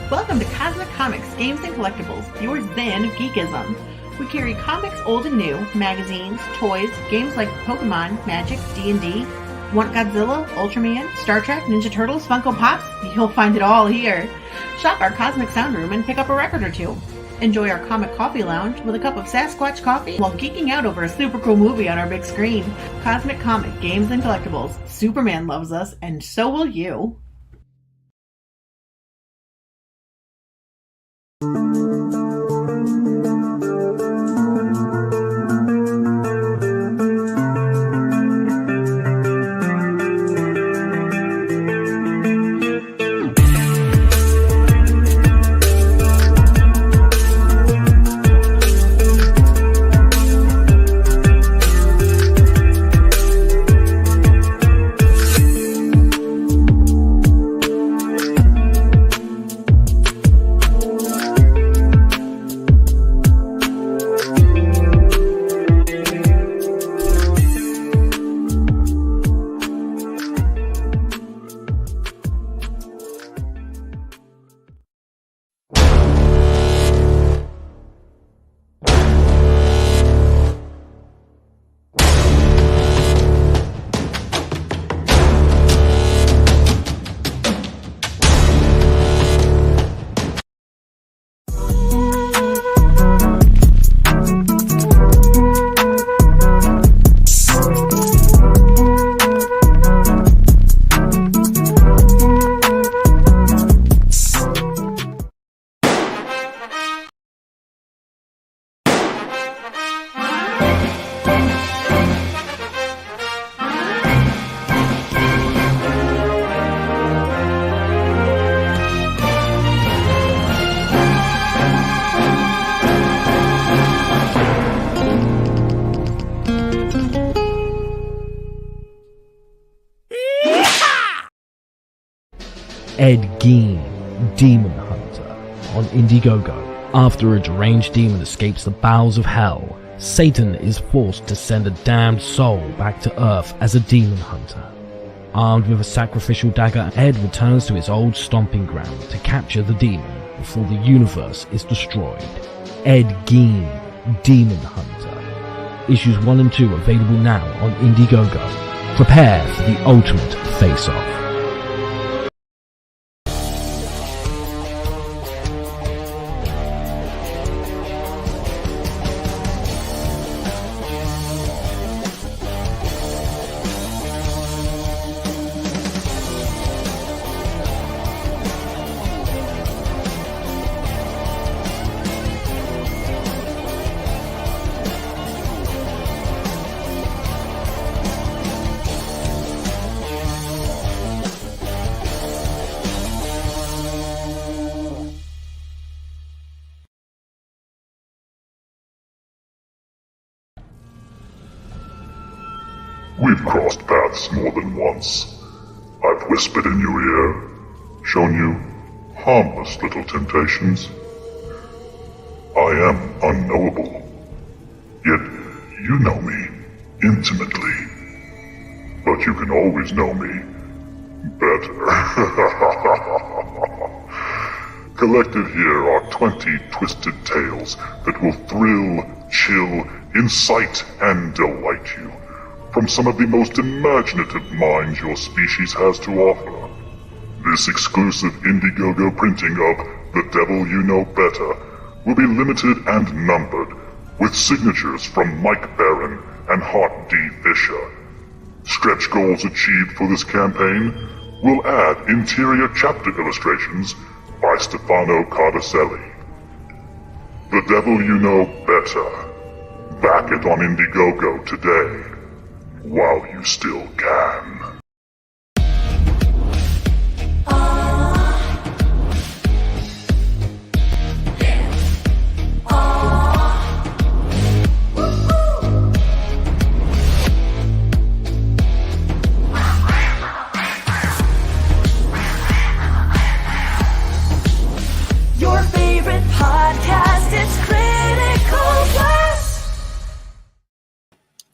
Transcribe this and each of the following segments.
Welcome to Cosmic Comics, Games and Collectibles, your zen of geekism. We carry comics old and new, magazines, toys, games like Pokemon, Magic, D&D. Want Godzilla, Ultraman, Star Trek, Ninja Turtles, Funko Pops? You'll find it all here. Shop our Cosmic Sound Room and pick up a record or two. Enjoy our Comic Coffee Lounge with a cup of Sasquatch coffee while geeking out over a super cool movie on our big screen. Cosmic Comic, Games and Collectibles. Superman loves us, and so will you. Ed Gein, Demon Hunter, on Indiegogo. After a deranged demon escapes the bowels of hell, Satan is forced to send a damned soul back to Earth as a demon hunter. Armed with a sacrificial dagger, Ed returns to his old stomping ground to capture the demon before the universe is destroyed. Ed Gein, Demon Hunter. Issues 1 and 2 available now on Indiegogo. Prepare for the ultimate face-off. We've crossed paths more than once. I've whispered in your ear, shown you harmless little temptations. I am unknowable, yet you know me intimately. But you can always know me better. Collected here are 20 twisted tales that will thrill, chill, incite, and delight you from some of the most imaginative minds your species has to offer. This exclusive Indiegogo printing of The Devil You Know Better will be limited and numbered, with signatures from Mike Barron and Hart D. Fisher. Stretch goals achieved for this campaign will add interior chapter illustrations by Stefano Cardacelli. The Devil You Know Better. Back it on Indiegogo today, while you still can. Your favorite podcast, it's Critical Blast!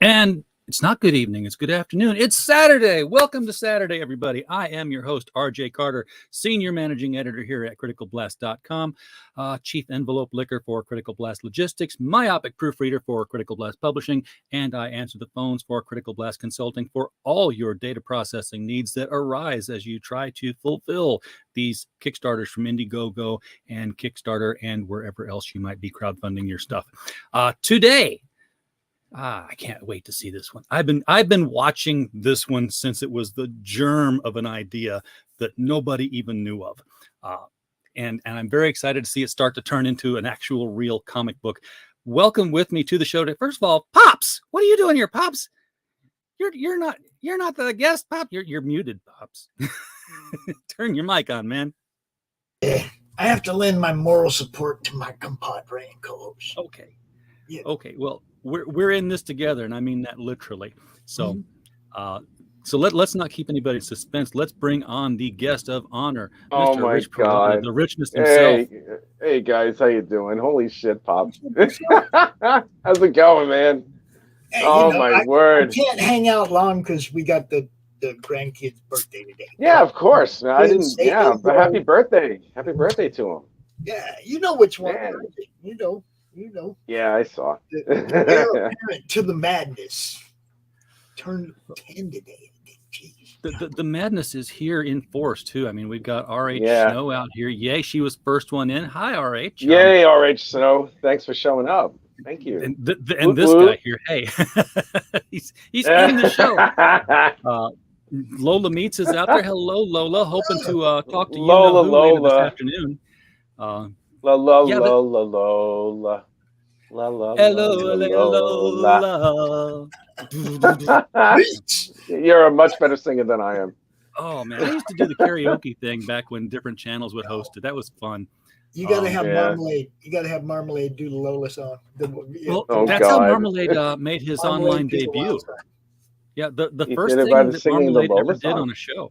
And It's not good evening. It's good afternoon. It's Saturday. Welcome to Saturday, everybody. I am your host, RJ Carter, Senior Managing Editor here at CriticalBlast.com, Chief Envelope Licker for Critical Blast Logistics, myopic proofreader for Critical Blast Publishing, and I answer the phones for Critical Blast Consulting for all your data processing needs that arise as you try to fulfill these Kickstarters from Indiegogo and Kickstarter and wherever else you might be crowdfunding your stuff. Today, I can't wait to see this one. I've been watching this one since it was the germ of an idea that nobody even knew of. And I'm very excited to see it start to turn into an actual real comic book. Welcome with me to the show today. First of all, Pops, what are you doing here, Pops? You're not the guest, Pop. You're muted, Pops. Turn your mic on, man. I have to lend my moral support to my compadre and co-host. Okay. Yeah. Okay. Well, we're in this together, and I mean that literally. So, so let's not keep anybody in suspense. Let's bring on the guest of honor, Oh Mr. my Rich Perotta, God, the richness himself. Hey guys, how you doing? Holy shit, Pop! How's it going, man? Hey, my word! I can't hang out long because we got the grandkid's birthday today. Yeah, of course. I didn't. Say Yeah, hello. but happy birthday to him. Yeah, you know which one. Man. You know. Yeah, I saw. The heir apparent to the madness turned 10 today. Jeez. The madness is here in force too. I mean, we've got RH Yeah. Snow out here. Yay, she was first one in. Hi, RH. Yay, RH Snow! Thanks for showing up. Thank you. And this Woo-woo. guy here, hey, he's in the show. Lola Meets is out there. Hello, Lola. Hoping to talk to you Lola, later this Lola. afternoon. La la Yeah, la la la la la. Hello, Lola. Lola. You're a much better singer than I am. Oh man, I used to do the karaoke thing back when different channels would host it. That was fun. You got to have yeah. Marmalade. You got to have Marmalade do the Lola song. Well, Oh, that's how God. Marmalade made his Marmalade online did the debut. wild side. Yeah, the He first did it thing by the that singing the Marmalade Lola ever did song? on a show.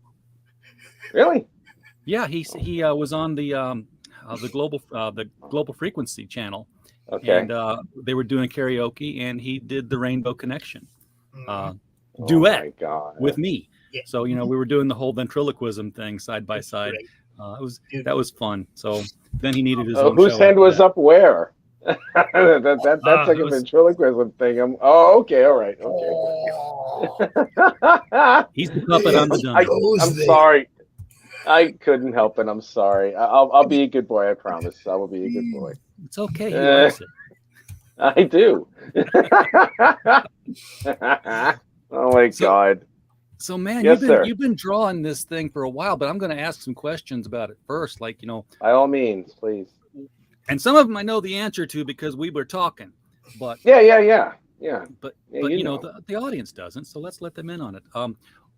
Really? Yeah, he was on the global frequency channel, Okay. and they were doing karaoke, and he did the Rainbow Connection Oh duet my God. with me. Yeah. So we were doing the whole ventriloquism thing side by side. Great. That was fun. So then he needed his Oh, own whose show hand after was that. up where? That's like it a was- ventriloquism thing. Okay, all right. Okay. Oh, He's the puppet. I'm the dummy. I'm sorry. I couldn't help it. I'm sorry. I'll be a good boy. I promise. I will be a good boy. It's okay. He likes it. I do. Oh my God. So man, Yes, sir. you've been drawing this thing for a while, but I'm going to ask some questions about it first. Like, By all means, please. and some of them I know the answer to because we were talking, but Yeah. but Yeah, you know. the audience doesn't. So let's let them in on it. All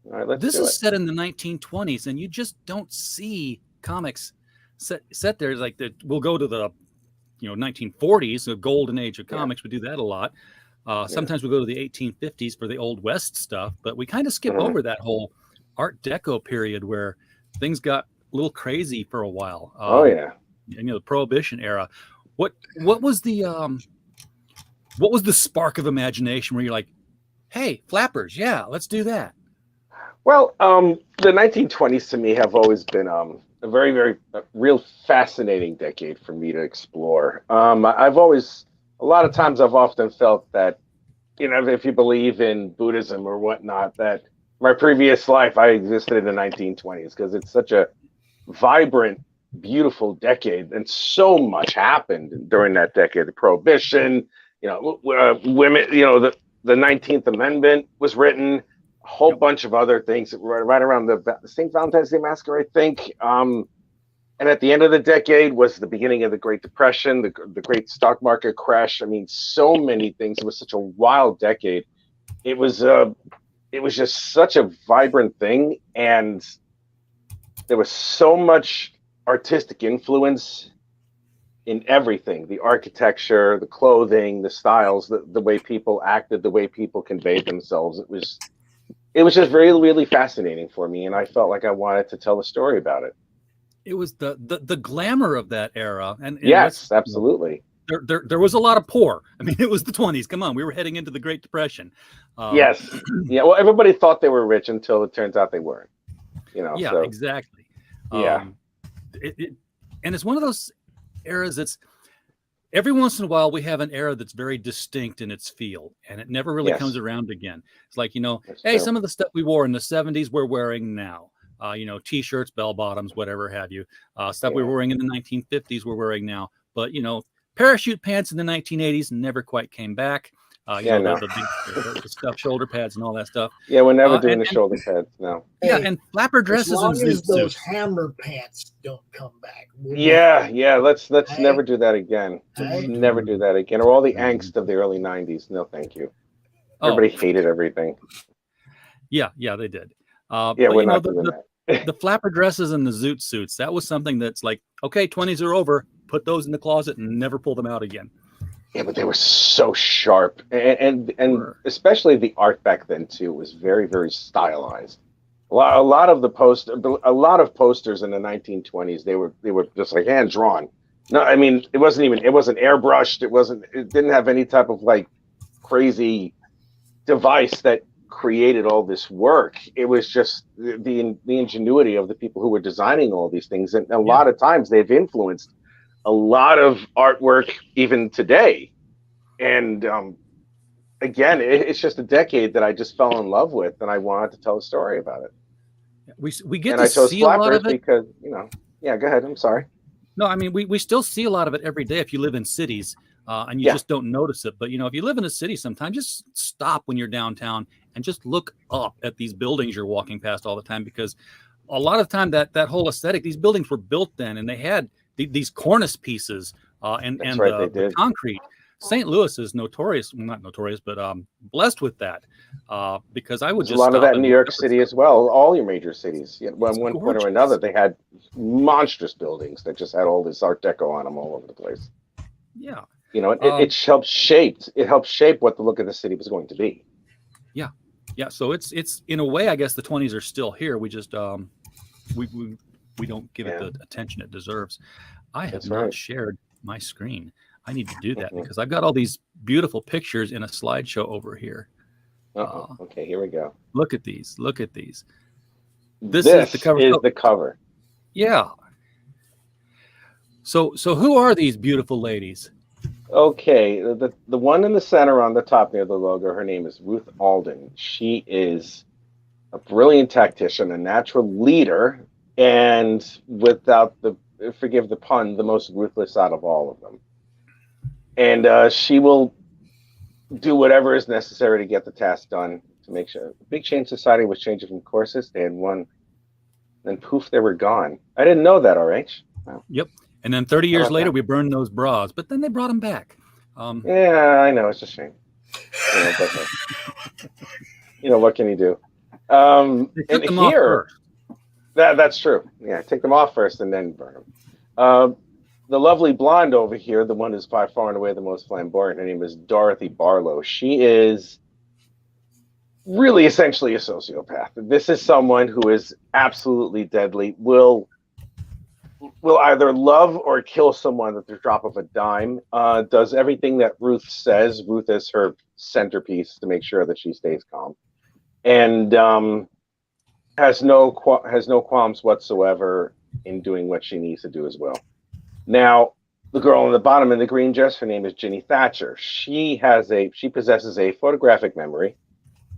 right, let's This do is it. set in the 1920s, and you just don't see comics set there. Like we'll go to the 1940s, the golden age of comics. We do that a lot. Sometimes we go to the 1850s for the Old West stuff, but we kind of skip over that whole Art Deco period where things got a little crazy for a while. Oh yeah. And, the Prohibition era. What was the spark of imagination where you're like, hey, flappers, yeah, let's do that. Well, the 1920s to me have always been a very, very real fascinating decade for me to explore. A lot of times I've often felt that, if you believe in Buddhism or whatnot, that my previous life I existed in the 1920s because it's such a vibrant, beautiful decade, and so much happened during that decade. The Prohibition, women, the 19th Amendment was written. A whole bunch of other things right around the St. Valentine's Day Massacre, I think. And at the end of the decade was the beginning of the Great Depression, the great stock market crash. I mean, so many things. It was such a wild decade. It was just such a vibrant thing, and there was so much artistic influence in everything: the architecture, the clothing, the styles, the way people acted, the way people conveyed themselves. It was just really, really fascinating for me, and I felt like I wanted to tell a story about it. It was the glamour of that era, and Yes, absolutely. there was a lot of poor. I mean, it was the 20s. Come on, we were heading into the Great Depression. Yes. Yeah. Well, everybody thought they were rich until it turns out they weren't. Yeah, so. exactly. Yeah. And it's one of those eras that's every once in a while we have an era that's very distinct in its feel, and it never really comes around again. It's like, hey, some of the stuff we wore in the 70s we're wearing now. T-shirts, bell bottoms, whatever have you. Stuff we were wearing in the 1950s we're wearing now. But, parachute pants in the 1980s never quite came back. The stuffed shoulder pads and all that stuff. Yeah, we're never doing the shoulder pads now. Yeah, and flapper dresses as long and as those suits. hammer pants don't come back. Yeah. Let's never do that again. Never do that again. Or all the angst of the early 90s. No, thank you. Everybody hated everything. Yeah, they did. We're not doing that. The flapper dresses and the zoot suits, that was something that's like, okay, 20s are over. Put those in the closet and never pull them out again. Yeah, but they were so sharp, and especially the art back then too was very, very stylized. A lot of posters in the 1920s they were just like hand drawn. No, I mean it wasn't airbrushed. It didn't have any type of like crazy device that created all this work. It was just the ingenuity of the people who were designing all these things, and a lot of times they've influenced a lot of artwork even today. And again, it's just a decade that I just fell in love with, and I wanted to tell a story about it. We get to see a lot of it because yeah, go ahead. I'm sorry. No, I mean we still see a lot of it every day if you live in cities, and you just don't notice it. But if you live in a city, sometimes just stop when you're downtown and just look up at these buildings you're walking past all the time, because a lot of the time that whole aesthetic, these buildings were built then, and they had these cornice pieces and the concrete. St. Louis is notorious, well, not notorious, but blessed with that, because I would just a lot of that in New York City as well. All your major cities, at one point or another, they had monstrous buildings that just had all this Art Deco on them all over the place. Yeah, it helped shape what the look of the city was going to be. Yeah. So it's in a way, I guess the 20s are still here. We just we don't give it the attention it deserves. I have not shared my screen. I need to do that because I've got all these beautiful pictures in a slideshow over here. Okay, here we go. Look at these. This is the cover. Yeah. So who are these beautiful ladies? Okay, the one in the center on the top near the logo, her name is Ruth Alden. She is a brilliant tactician, a natural leader, and without forgive the pun, the most ruthless out of all of them. And she will do whatever is necessary to get the task done to make sure. Big Change Society was changing from courses. They had one, then poof, they were gone. I didn't know that, RH. Wow. Yep. And then 30 years later, we burned those bras, but then they brought them back. Yeah, I know. It's a shame. What can you do? They took them off first. That's true. Yeah, take them off first and then burn them. The lovely blonde over here, the one who's by far and away the most flamboyant, her name is Dorothy Barlow. She is really essentially a sociopath. This is someone who is absolutely deadly, will either love or kill someone at the drop of a dime, does everything that Ruth says. Ruth is her centerpiece to make sure that she stays calm, and has no qualms whatsoever in doing what she needs to do as well. Now, the girl on the bottom in the green dress, her name is Ginny Thatcher. She possesses a photographic memory.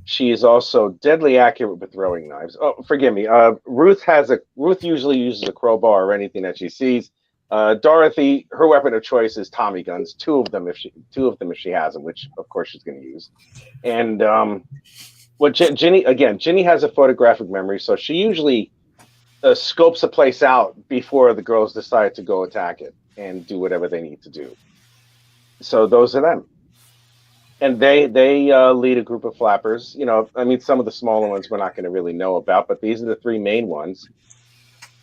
She is also deadly accurate with throwing knives. Oh, forgive me. Ruth usually uses a crowbar or anything that she sees. Dorothy, her weapon of choice is Tommy guns. Two of them if she has them, which of course she's going to use. And Ginny has a photographic memory, so she usually scopes a place out before the girls decide to go attack it and do whatever they need to do. So those are them. And they lead a group of flappers. Some of the smaller ones we're not going to really know about, but these are the three main ones.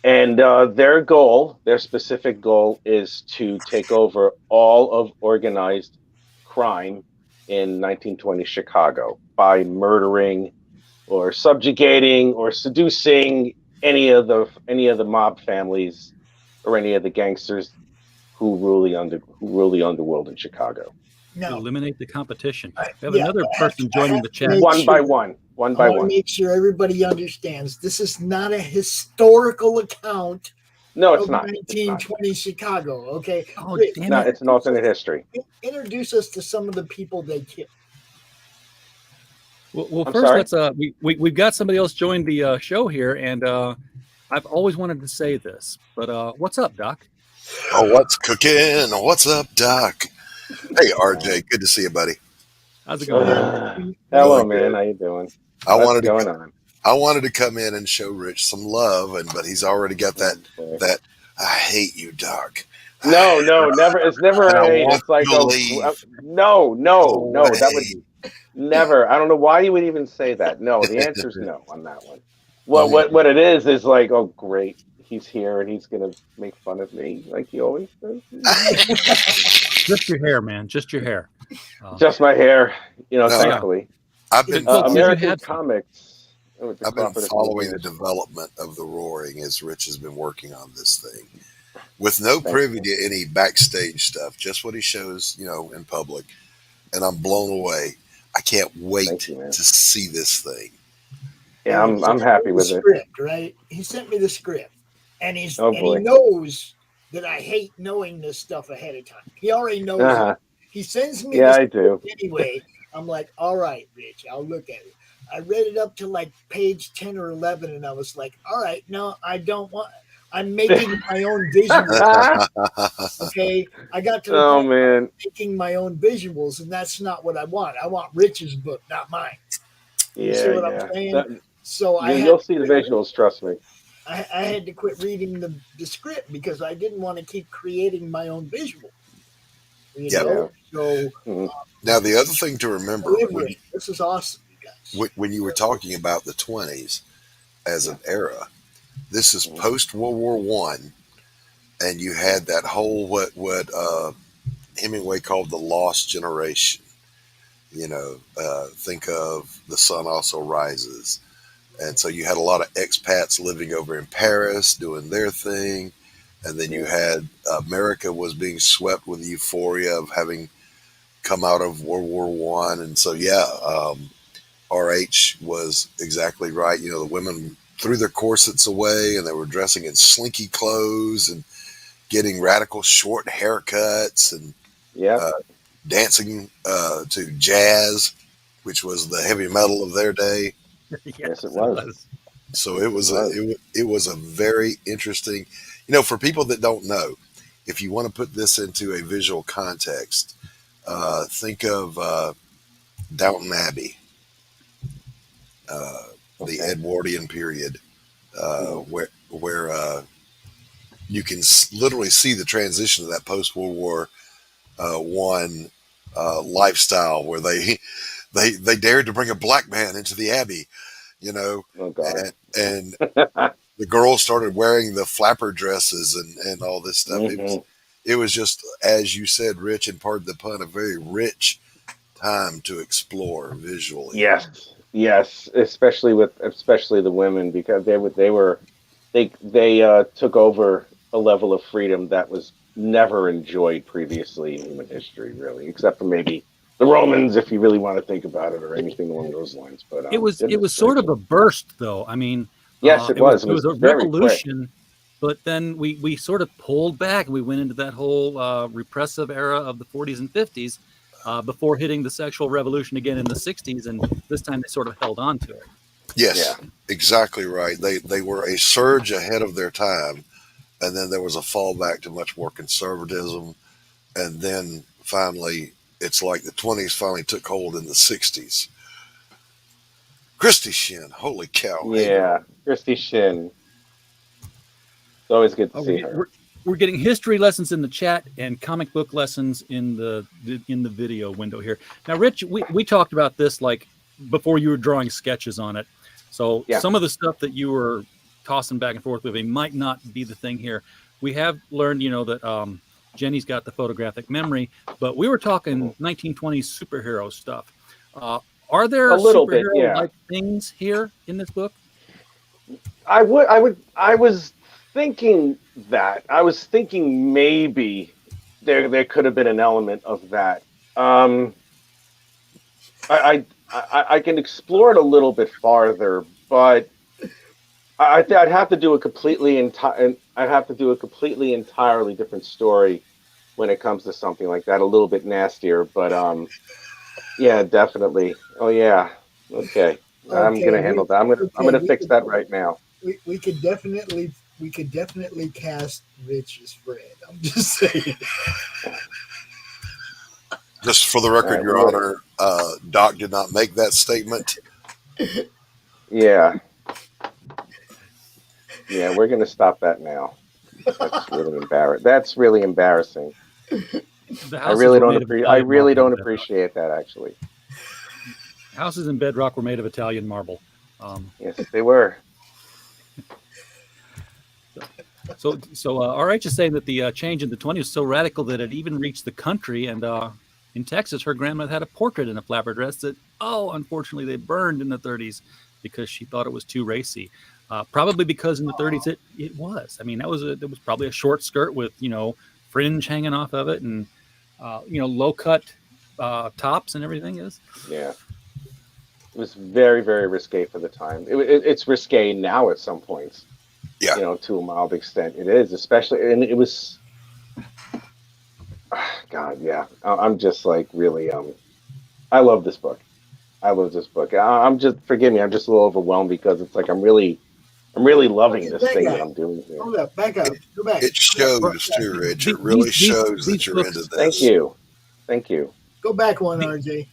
And their specific goal is to take over all of organized crime in 1920 Chicago by murdering or subjugating or seducing any of the mob families or any of the gangsters who rule the underworld in Chicago. No, Eliminate the competition. We have yeah, another I have person to- I joining have the to chat. make One by sure- one. One I by want to one. make sure everybody understands this is not a historical account No, it's of not. It's not. 1920 Chicago. Okay, Oh, Rich, damn No, it. it's an alternate history. introduce us to some of the people they killed. Well, I'm first sorry? let's we've got somebody else join the show here, and I've always wanted to say this, but what's up, Doc? Oh, what's cooking? What's up, Doc? Hey, RJ, good to see you, buddy. How's it going, man? Hello, Doing man. good. How you doing? I What's wanted going to on? I wanted to come in and show Rich some love, but he's already got that I hate you, Doc. No, never. It's never And a I hate. want It's like you to leave. no. That would Away. never. I don't know why you would even say that. No, the answer is no on that one. Well, Mhm. what it is like, oh great, he's here and he's gonna make fun of me like he always does. Just your hair, man. Just your hair. Just my hair, No, thankfully. I've been Well, did you American have some- comics. With the I've been cooperative following the movement. development of the Roaring as Rich has been working on this thing, with no Thank privy to any backstage stuff, just what he shows, in public, and I'm blown away. I can't wait Thank you, man. to see this thing. Yeah, I'm happy with the it. script, right? He sent me the script, and he boy. knows that I hate knowing this stuff ahead of time. He already knows Uh-huh. it. He sends me Yeah, the I do. script anyway. I'm like, all right, Rich, I'll look at it. I read it up to like page 10 or 11, and I was like, all right, no, I don't want. I'm making my own visuals. Okay, I got to the Oh point where man, I'm making my own visuals, and that's not what I want. I want Rich's book, not mine. You see yeah, what yeah. I'm saying? So You'll see the visuals. Trust me. I had to quit reading the script because I didn't want to keep creating my own visual. You Yeah. know? So Now, the other thing to remember this is awesome, you guys. when you were talking about the 20s as an era, this is post World War One, and you had that whole what Hemingway called the lost generation. Think of The Sun Also Rises. And so you had a lot of expats living over in Paris doing their thing. And then you had America was being swept with the euphoria of having come out of World War One. And so, RH was exactly right. The women threw their corsets away and they were dressing in slinky clothes and getting radical short haircuts and dancing to jazz, which was the heavy metal of their day. Yes, it was. So it was a very interesting, for people that don't know, if you want to put this into a visual context, think of Downton Abbey, the Edwardian period, where you can literally see the transition of that post World War One lifestyle, where they dared to bring a black man into the Abbey. Oh God. And the girls started wearing the flapper dresses and all this stuff. It was just, as you said, Rich, and pardon the pun, a very rich time to explore visually. Yes, especially the women, because they took over a level of freedom that was never enjoyed previously in human history, really, except for maybe the Romans, if you really want to think about it, or anything along those lines. But it was sort of a burst, though. I mean, yes, it was. It was a very revolution, but then we sort of pulled back and we went into that whole repressive era of the 40s and 50s before hitting the sexual revolution again in the 60s, and this time they sort of held on to it. Yes, exactly right. They were a surge ahead of their time, and then there was a fallback to much more conservatism, and then finally it's like the 20s finally took hold in the 60s. Christy Shin, holy cow. Yeah, Christy Shin. It's always good to see her. We're getting history lessons in the chat and comic book lessons in the video window here. Now, Rich, we talked about this like before you were drawing sketches on it. So some of the stuff that you were tossing back and forth with, it might not be the thing here. We have learned, that Jenny's got the photographic memory, but we were talking 1920s superhero stuff. Are there a little bit, superhero-like things here in this book? I was thinking that. I was thinking maybe there could have been an element of that. Um, I can explore it a little bit farther, but I'd have to do a I'd have to do a completely entirely different story when it comes to something like that. A little bit nastier, but yeah, definitely. Oh yeah, okay. I'm Okay, gonna handle that. I'm okay, gonna fix that right now. we could definitely cast Rich as Fred. I'm just saying. Just for the All record, right, Your Honor, Doc did not make that statement. yeah, yeah, we're gonna stop that now. That's really embarrassing. The houses were made of I Italian really marble don't and bedrock. appreciate that actually. Houses in bedrock were made of Italian marble. Yes, they were. RH is saying that the change in the 20s was so radical that it even reached the country. And in Texas, her grandmother had a portrait in a flapper dress that, unfortunately, they burned in the 30s because she thought it was too racy. Probably because in the 30s it was. I mean, it was probably a short skirt with fringe hanging off of it and low cut tops and everything is. Yeah, it was very very risque for the time. It's risque now at some points. Yeah. To a mild extent, it is, especially, and it was. God, yeah, I'm just like really. I love this book. I love this book. I'm just forgive me. I'm just a little overwhelmed because it's like I'm really loving this thing that I'm doing here. Hold up, back up, go back. It shows too, Rich. It really shows that you're into this. Thank you. Go back one, RJ.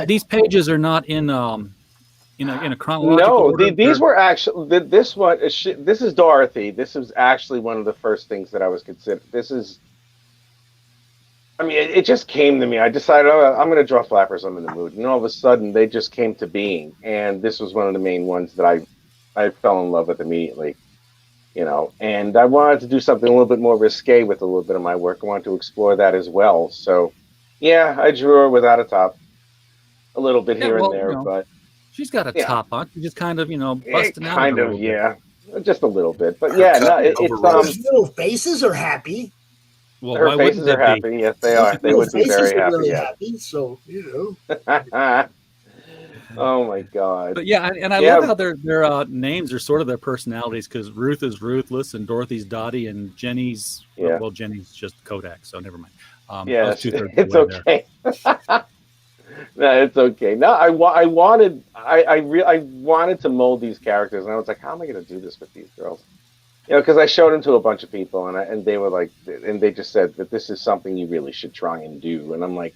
These pages are not in a chronological order. These were actually this one. This is Dorothy. This is actually one of the first things that I was considering. This is. I mean, it just came to me. I decided, I'm going to draw flappers. I'm in the mood, and all of a sudden, they just came to being. And this was one of the main ones that I fell in love with immediately. And I wanted to do something a little bit more risque with a little bit of my work. I wanted to explore that as well. So, yeah, I drew her without a top, a little bit here and there, but she's got a top on. She's just kind of, busting out. Kind of, yeah, just a little bit. But yeah, no, it's little faces are happy. Well, her faces are happy. Yes, they are. They would be very happy. Really yeah. happy. So Oh my god! But yeah, and I love how their names are sort of their personalities, because Ruth is Ruthless and Dorothy's Dottie and Jenny's well, Jenny's just Kodak, so never mind. It's okay. No, it's okay. No, I wanted to mold these characters, and I was like, how am I going to do this with these girls? Because I showed them to a bunch of people, and they were like, and they just said that this is something you really should try and do, and I'm like,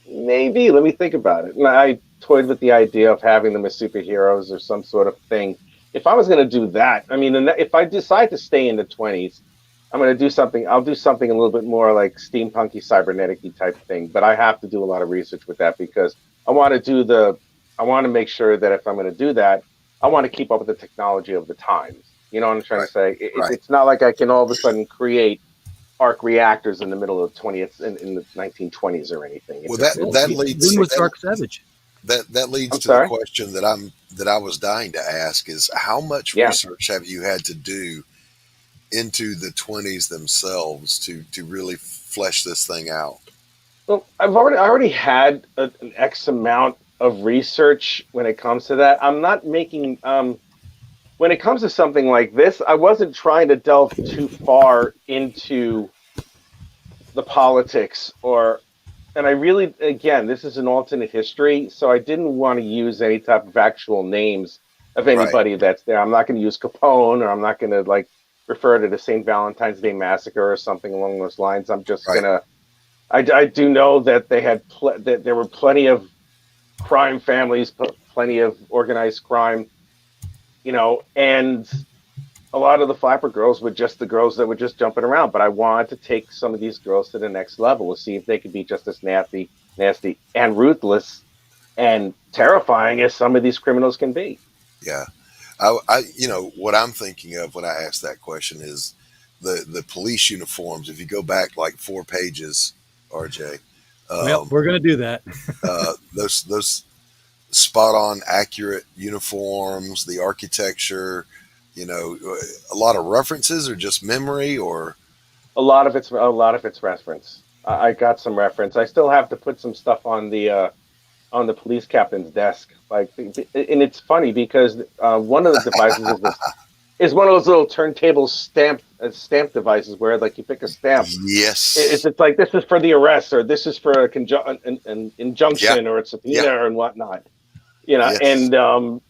maybe, let me think about it. And I toyed with the idea of having them as superheroes or some sort of thing. If I was going to do that, I mean, if I decide to stay in the 20s, I'm going to do something. I'll do something a little bit more like steampunky, cybernetic-y type thing. But I have to do a lot of research with that because I want to make sure that if I'm going to do that, I want to keep up with the technology of the times. You know what I'm trying to say? It's not like I can all of a sudden create arc reactors in the middle of the 20th in the 1920s or anything. Well, that leads. When was Dark Savage? That leads to the question that I was dying to ask is how much research have you had to do into the 20s themselves to really flesh this thing out? Well, I already had an X amount of research when it comes to that. I'm not making when it comes to something like this, I wasn't trying to delve too far into the politics and I really, again, this is an alternate history, so I didn't want to use any type of actual names of anybody that's there. I'm not going to use Capone, or I'm not going to refer to the St. Valentine's Day Massacre or something along those lines. I'm just gonna. I do know that they had that there were plenty of crime families, plenty of organized crime, and a lot of the flapper girls were just the girls that were just jumping around. But I wanted to take some of these girls to the next level to see if they could be just as nasty, and ruthless and terrifying as some of these criminals can be. Yeah. I what I'm thinking of when I ask that question is the police uniforms. If you go back like 4 pages, RJ, we're going to do that. those spot on, accurate uniforms, the architecture, a lot of references, or just memory, or A lot of it's reference. I got some reference. I still have to put some stuff on the police captain's desk. Like, and it's funny because one of the devices is one of those little turntable stamp devices where like you pick a stamp. Yes. It's like this is for the arrest or this is for an injunction or a subpoena Yeah. and whatnot. You know, Yes. and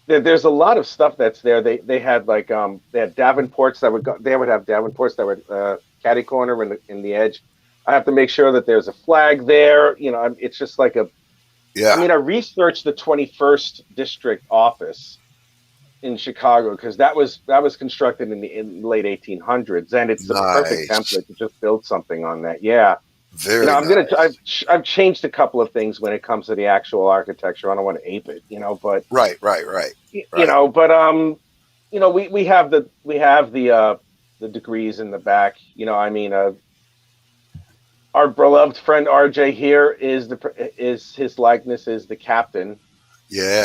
there's a lot of stuff that's there. They had like they had Davenports that they would have Davenports that were catty corner in the edge. I have to make sure that there's a flag there. You know, it's just like a. Yeah. I mean, I researched the 21st District office in Chicago because that was constructed in the late 1800s, and it's the perfect template to just build something on that. Yeah. Very nice. I've changed a couple of things when it comes to the actual architecture. I don't want to ape it, you know, but right. You know, but you know, we have the degrees in the back. You know, I mean, our beloved friend RJ here is his likeness is the captain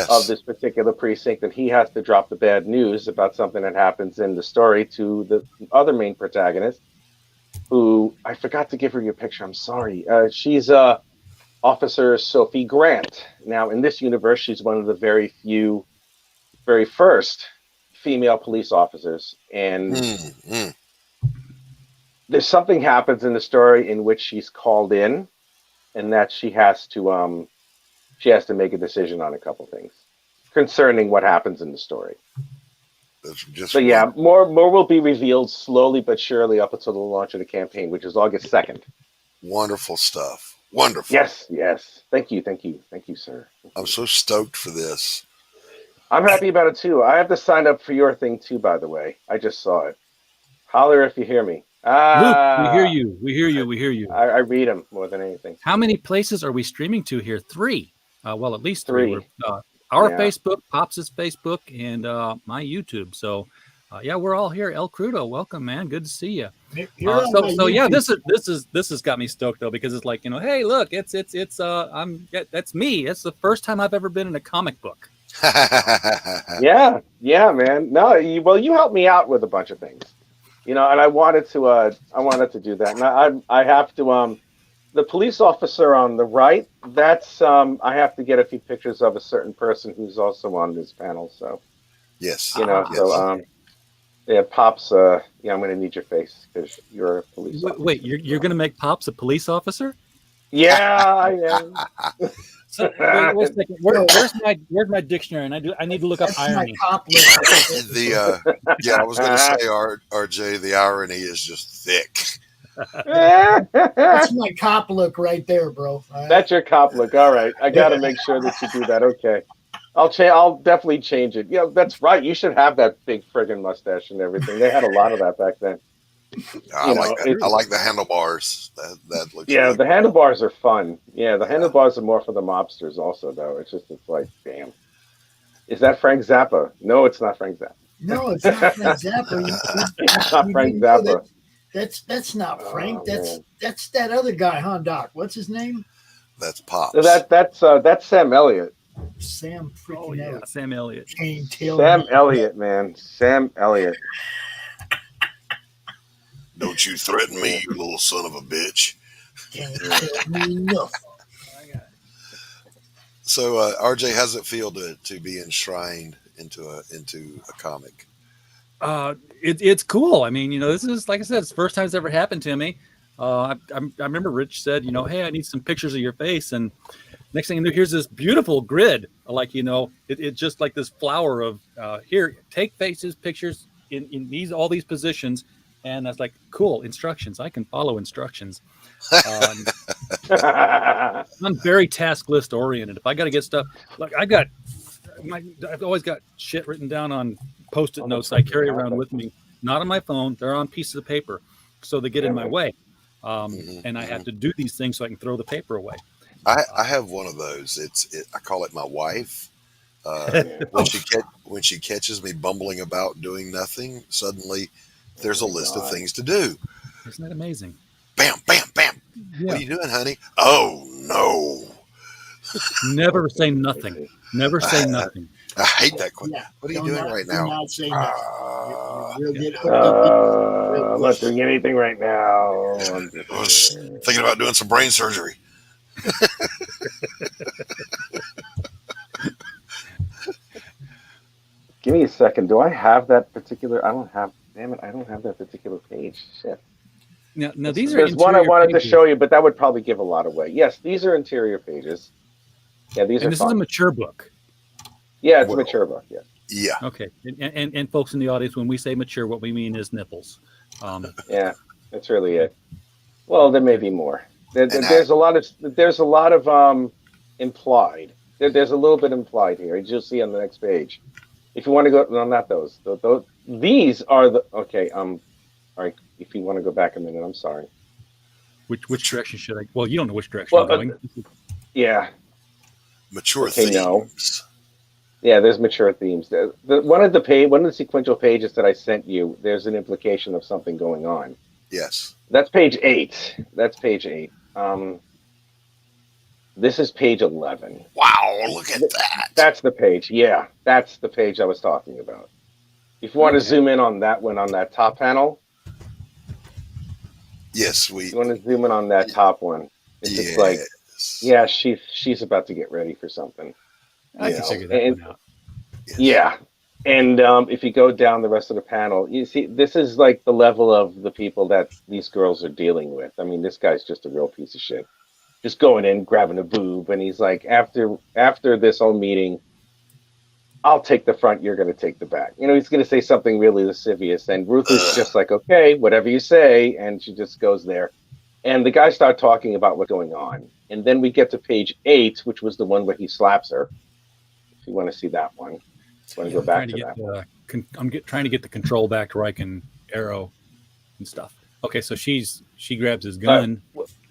of this particular precinct, and he has to drop the bad news about something that happens in the story to the other main protagonist, who I forgot to give her your picture. I'm sorry. She's Officer Sophie Grant. Now, in this universe, she's one of the very first female police officers, and there's something happens in the story in which she's called in, and that she has to make a decision on a couple things concerning what happens in the story. So yeah, more will be revealed slowly but surely up until the launch of the campaign, which is August 2nd. Wonderful stuff. Wonderful. Yes. Thank you, sir. I'm so stoked for this. I'm happy about it too. I have to sign up for your thing too, by the way. I just saw it. Holler if you hear me. Luke, we hear you. I read them more than anything. How many places are we streaming to here? 3. Well, at least 3. Our Facebook, Pops' Facebook, and my YouTube. So, yeah, we're all here. El Crudo, welcome, man. Good to see you. So yeah, this has got me stoked though, because it's like, you know, hey, look, it's that's me. It's the first time I've ever been in a comic book. yeah, man. No, you helped me out with a bunch of things, you know, and I wanted to do that. And I have to the police officer on the right, that's I have to get a few pictures of a certain person who's also on this panel. So yes, you know, so yeah, Pops, yeah, I'm going to need your face because you're a police officer. Wait, you're going to make Pops a police officer? Yeah, I am. So, wait a second. Where's my dictionary? And I need to look up irony. I was going to say, RJ, the irony is just thick. That's my cop look right there, bro. Right. That's your cop look. All right, I got to make sure that you do that. Okay, I'll definitely change it. Yeah, that's right. You should have that big friggin' mustache and everything. They had a lot of that back then. I like the handlebars. That looks. Yeah, the handlebars are fun. Yeah, the handlebars are more for the mobsters, also. Though it's like, damn, is that Frank Zappa? No, it's not Frank Zappa. No, it's not Frank Zappa. It's not Frank Zappa. That's not Frank. That's that other guy, huh, Doc? What's his name? That's Pops. So that's Sam Elliott. Sam freaking Elliott. Sam Elliott. Sam Elliott, man. Sam Elliott. Don't you threaten me, you little son of a bitch. Can't tell me nothing. So, RJ, how's it feel to be enshrined into a comic? It's cool. I mean, you know, this is, like I said, it's the first time it's ever happened to me. I remember Rich said, you know, hey, I need some pictures of your face, and next thing you know, here's this beautiful grid. Like, you know, it's just like this flower of here, take faces, pictures in all these positions. And I was like, cool, instructions. I can follow instructions. I'm very task list oriented. If I got to get stuff, like I've always got shit written down on Post-it notes I carry around with me, not on my phone. They're on pieces of paper, so they get in my way. And I have to do these things so I can throw the paper away. I have one of those. I call it my wife. When she catches me bumbling about doing nothing, suddenly there's a list of things to do. Isn't that amazing? Bam, bam, bam. Yeah. What are you doing, honey? Oh, no. Never say nothing. Never say nothing. I hate that question. What are you doing right now? Not say nothing. You'll get I'm not doing anything right now. I was thinking about doing some brain surgery. Give me a second. Do I have that particular? I don't have. Damn it! I don't have that particular page. Shit. Now these are There's one I interior wanted to pages. show you, but that would probably give a lot away. Yes, these are interior pages. Yeah, these And are this fun. is a mature book. Yeah, it's a Well- mature book. Yeah. Yeah. Okay, and folks in the audience, when we say mature, what we mean is nipples. Yeah, that's really it. Well, there may be more. And There's a lot of implied. There's a little bit implied here, as you'll see on the next page. If you want to go, no, not those. These are the okay. All right. If you want to go back a minute, I'm sorry. Which direction should I? Well, you don't know which direction I'm going. Yeah, Mature Okay, themes. no. yeah. There's mature themes. One of the sequential pages that I sent you, there's an implication of something going on. Yes. That's page 8. That's page 8. This is page 11. Wow, look at that. That's the page. Yeah, that's the page I was talking about. If you want to Okay. zoom in on that one on that top panel, Yes, you want to zoom in on that top one. It's yes. just like, yeah, she's about to get ready for something. I you can know, figure that and- one out. Yes. Yeah. And if you go down the rest of the panel, you see this is like the level of the people that these girls are dealing with. I mean, this guy's just a real piece of shit. Just going in, grabbing a boob, and he's like, after this whole meeting, I'll take the front, you're gonna take the back. You know, he's gonna say something really lascivious, and Ruth is just like, okay, whatever you say, and she just goes there. And the guys start talking about what's going on. And then we get to page 8, which was the one where he slaps her. If you want to see that one. Want to go back to that. Trying to get the control back to where I can arrow and stuff. Okay, so she grabs his gun.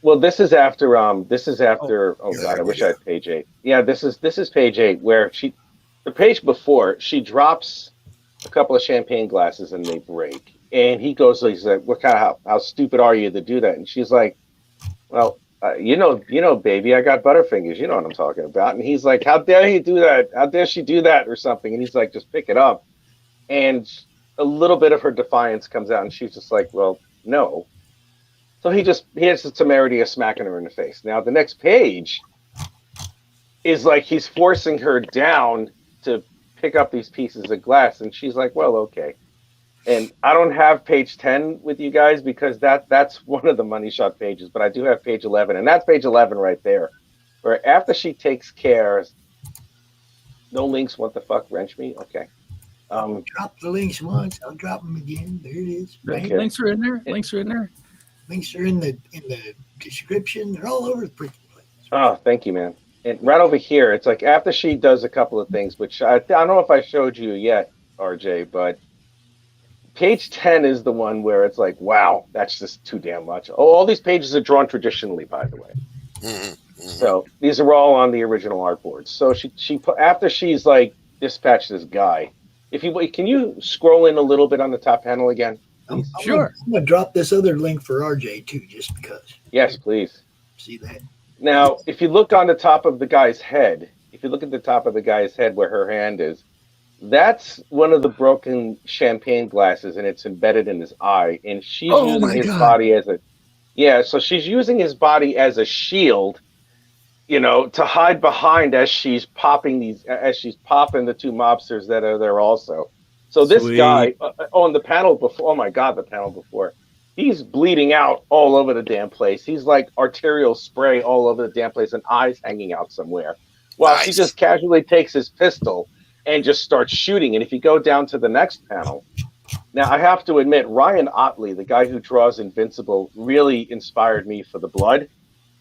Well, this is after oh Yeah, god, I there wish we I had page 8. Yeah, this is page 8 where the page before she drops a couple of champagne glasses and they break. And he's like, what kind of how stupid are you to do that? And she's like, well, you know, baby, I got butterfingers. You know what I'm talking about. And he's like, how dare he do that? How dare she do that or something? And he's like, just pick it up. And a little bit of her defiance comes out, and she's just like, well, no. So he has the temerity of smacking her in the face. Now the next page is like he's forcing her down to pick up these pieces of glass, and she's like, well, okay. And I don't have page 10 with you guys because that's one of the money shot pages, but I do have page 11, and that's page 11 right there, where after she takes care, no links, what the fuck, wrench me? Okay. Drop the links once, I'll drop them again. There it is. Okay. Links are in there. Links are in there. Links are in the description. They're all over the freaking place. Oh, thank you, man. And right over here, it's like after she does a couple of things, which I don't know if I showed you yet, RJ, but page 10 is the one where it's like, wow, that's just too damn much. Oh, all these pages are drawn traditionally, by the way. Mm-hmm. So these are all on the original artboards. So she after she's like dispatched this guy. Can you scroll in a little bit on the top panel again? Sure. I'm gonna drop this other link for RJ too, just because. Yes, please. See that? Now, if you look on the top of the guy's head, if you look at the top of the guy's head where her hand is, that's one of the broken champagne glasses, and it's embedded in his eye. And she's using his body as so she's using his body as a shield, you know, to hide behind as she's popping the two mobsters that are there also. So this Sweet. guy on the panel before, oh my God, the panel before, he's bleeding out all over the damn place. He's like arterial spray all over the damn place and eyes hanging out somewhere. While she Nice. just casually takes his pistol and just starts shooting. And if you go down to the next panel, now I have to admit, Ryan Otley, the guy who draws Invincible, really inspired me for the blood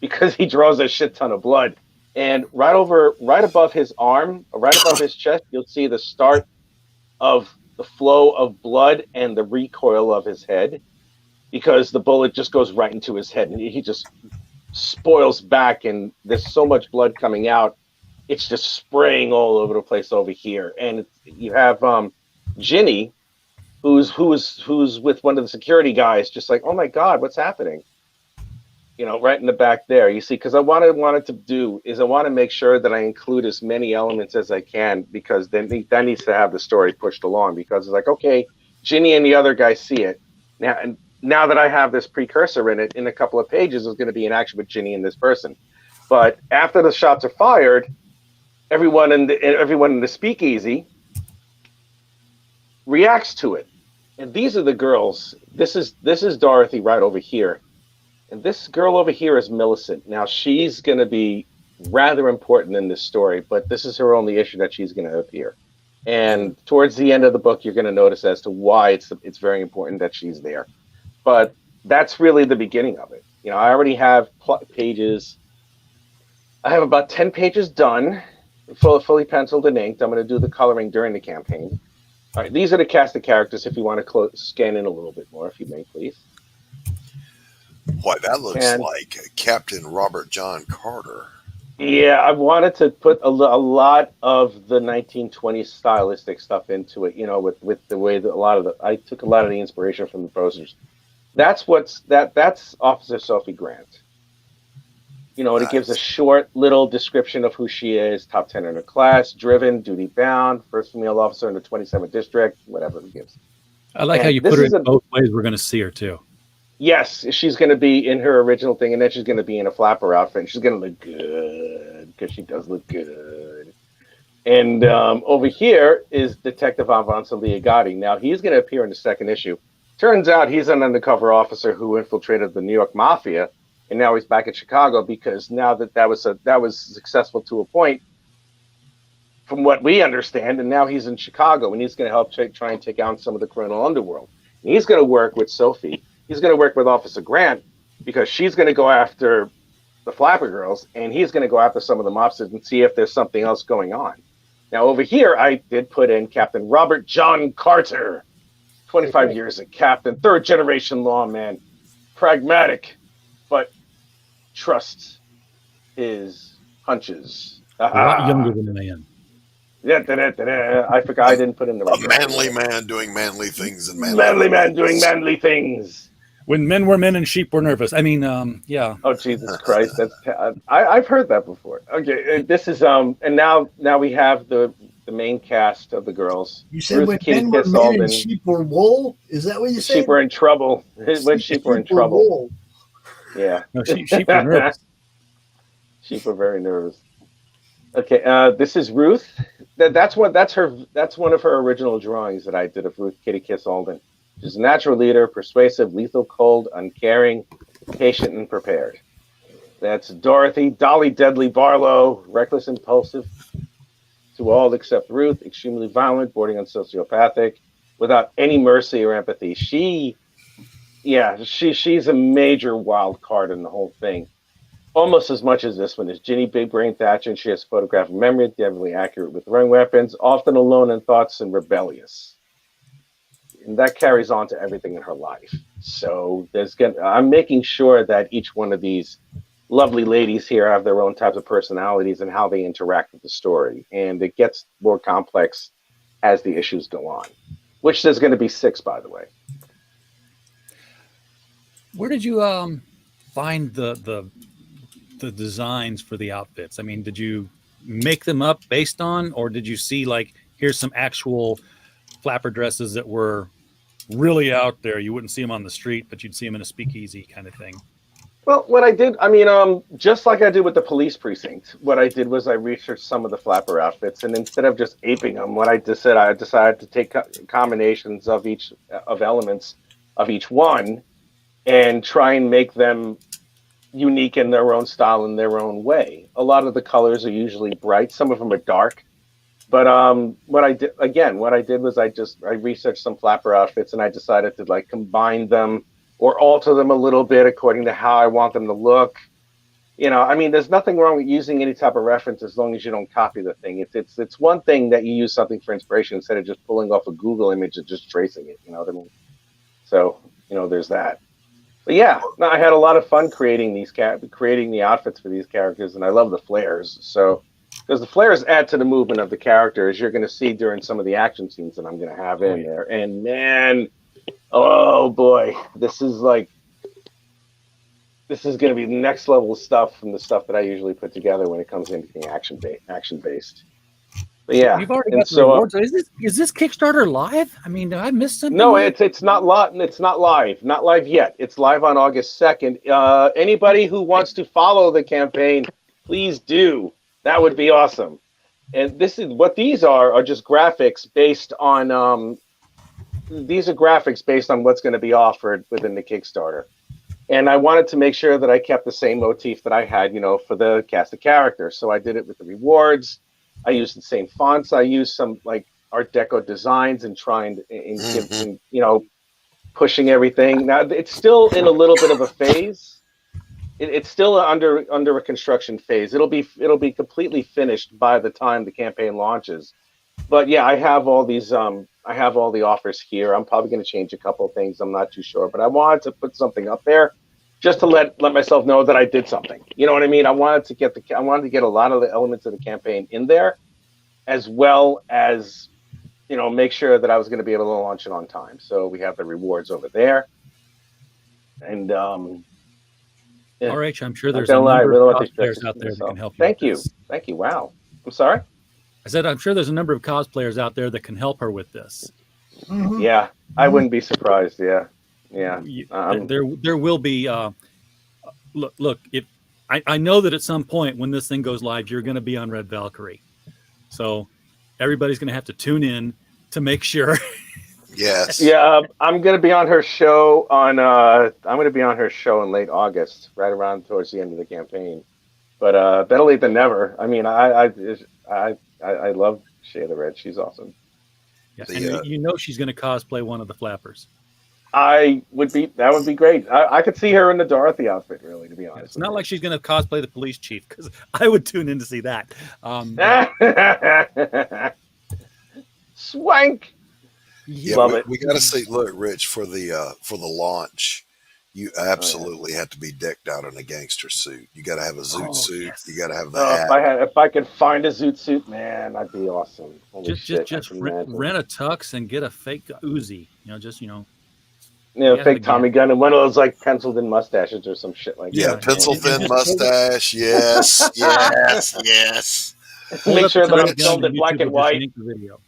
because he draws a shit ton of blood. And right above his arm, right above his chest, you'll see the start of the flow of blood and the recoil of his head, because the bullet just goes right into his head and he just spoils back, and there's so much blood coming out, it's just spraying all over the place over here. And you have Ginny, who's with one of the security guys, just like, oh my God, what's happening? You know, right in the back there. You see, because I wanted to make sure that I include as many elements as I can, because then that needs to have the story pushed along, because it's like, okay, Ginny and the other guy see it, Now that I have this precursor in it, in a couple of pages, there's going to be an action with Ginny and this person. But after the shots are fired, everyone in the speakeasy reacts to it. And these are the girls. This is Dorothy right over here. And this girl over here is Millicent. Now she's going to be rather important in this story, but this is her only issue that she's going to appear. And towards the end of the book, you're going to notice as to why it's very important that she's there. But that's really the beginning of it. You know, I already have pages. I have about 10 pages done, fully penciled and inked. I'm going to do the coloring during the campaign. All right, these are the cast of characters. If you want to scan in a little bit more, if you may, please. Why, that looks like Captain Robert John Carter. Yeah, I wanted to put a lot of the 1920s stylistic stuff into it. You know, with the way that I took a lot of the inspiration from the posters. That's Officer Sophie Grant. You know, it gives a short little description of who she is: top 10 in her class, driven, duty bound, first female officer in the 27th district, whatever it gives. I like how you put it in both ways. We're going to see her too. Yes, she's going to be in her original thing, and then she's going to be in a flapper outfit, and she's going to look good, because she does look good. And over here is Detective Avanza Liagatti. Now, he's going to appear in the second issue. Turns out he's an undercover officer who infiltrated the New York Mafia, and now he's back in Chicago, because now that was successful to a point, from what we understand, and now he's in Chicago, and he's going to help try and take out some of the criminal underworld. And he's going to work with Sophie. He's going to work with Officer Grant, because she's going to go after the Flapper Girls, and he's going to go after some of the mobsters and see if there's something else going on. Now, over here, I did put in Captain Robert John Carter, 25 years a captain, third-generation lawman, pragmatic, but trusts his hunches. A lot younger than the man. I forgot I didn't put in the right. A manly man doing manly things and manly man doing manly things. When men were men and sheep were nervous. I mean, yeah. Oh, Jesus Christ! I've heard that before. Okay, this is and now we have the main cast of the girls. You said Ruth, when men were men and sheep were wool. Is that what you said? Sheep were in trouble. When sheep were in trouble. Wool. Yeah. No, sheep were nervous. Sheep were very nervous. Okay, this is Ruth. That's one of her original drawings that I did of Ruth Kitty Kiss Alden. She's a natural leader, persuasive, lethal, cold, uncaring, patient, and prepared. That's Dorothy, Dolly Deadly Barlow, reckless, impulsive to all except Ruth, extremely violent, bordering on sociopathic, without any mercy or empathy. She's a major wild card in the whole thing. Almost as much as this one is Ginny Big Brain Thatcher, and she has photographic memory, definitely accurate with throwing weapons, often alone in thoughts and rebellious. And that carries on to everything in her life. So I'm making sure that each one of these lovely ladies here have their own types of personalities and how they interact with the story. And it gets more complex as the issues go on, which there's going to be 6, by the way. Where did you find the designs for the outfits? I mean, did you make them up based on, or did you see like, here's some actual flapper dresses that were really out there? You wouldn't see them on the street, but you'd see them in a speakeasy kind of thing. Well, what I did, just like I did with the police precinct, what I did was I researched some of the flapper outfits, and instead of just aping them, what I decided to take combinations of elements of each one and try and make them unique in their own style, in their own way. A lot of the colors are usually bright. Some of them are dark. But what I did was I researched some flapper outfits, and I decided to like combine them or alter them a little bit according to how I want them to look. You know, I mean, there's nothing wrong with using any type of reference as long as you don't copy the thing. It's one thing that you use something for inspiration instead of just pulling off a Google image and just tracing it. You know what I mean? So, there's that. But yeah, no, I had a lot of fun creating the outfits for these characters, and I love the flares. So, because the flares add to the movement of the characters, you're going to see during some of the action scenes that I'm going to have in there. And man, oh boy, this is going to be the next level of stuff from the stuff that I usually put together when it comes into being action based. But yeah, You've already and got the so rewards. Is this Kickstarter live? I mean, did I miss something? no, here? it's not live. It's not live yet. It's live on August 2nd. Anybody who wants to follow the campaign, please do. That would be awesome. And this is what these are just graphics based on these are graphics based on what's going to be offered within the Kickstarter. And I wanted to make sure that I kept the same motif that I had, for the cast of characters. So I did it with the rewards. I used the same fonts. I used some like Art Deco designs and trying and pushing everything. Now it's still in a little bit of a phase. It's still under a construction phase. It'll be completely finished by the time the campaign launches. But yeah, I have all these. I have all the offers here. I'm probably going to change a couple of things. I'm not too sure, but I wanted to put something up there just to let myself know that I did something. You know what I mean? I wanted to get a lot of the elements of the campaign in there, as well as make sure that I was going to be able to launch it on time. So we have the rewards over there, and yeah. RH, I'm sure there's Not a gonna lie, I number really of want these cosplayers dresses out for there that myself. can help you. Thank with you. this. Thank you. Wow. I'm sorry. I said I'm sure there's a number of cosplayers out there that can help her with this. Mhm. Yeah, I wouldn't be surprised. Yeah. There will be. Look. If I know that at some point when this thing goes live, you're going to be on Red Valkyrie, so everybody's going to have to tune in to make sure. Yes. Yeah, I'm gonna be on her show in late August, right around towards the end of the campaign. But better late than never. I mean, I love Shayla Red. She's awesome. Yeah, The, and she's going to cosplay one of the flappers. That would be great. I could see her in the Dorothy outfit, really, to be honest. It's not like she's going to cosplay the police chief, because I would tune in to see that. Swank. Yeah, Love it. we got to see. Look, Rich, for the launch, you absolutely have to be decked out in a gangster suit. You got to have a zoot suit. Yes. You got to have the hat. If I could find a zoot suit, man, I'd be awesome. Holy shit, Just I can imagine. rent a tux and get a fake Uzi. Fake Tommy gun and one of those like penciled in mustaches or some shit like Yeah, that. pencil thin mustache. Yes, yes. Make sure that I'm Tommy gun filmed in and black YouTube and will just white. make the video.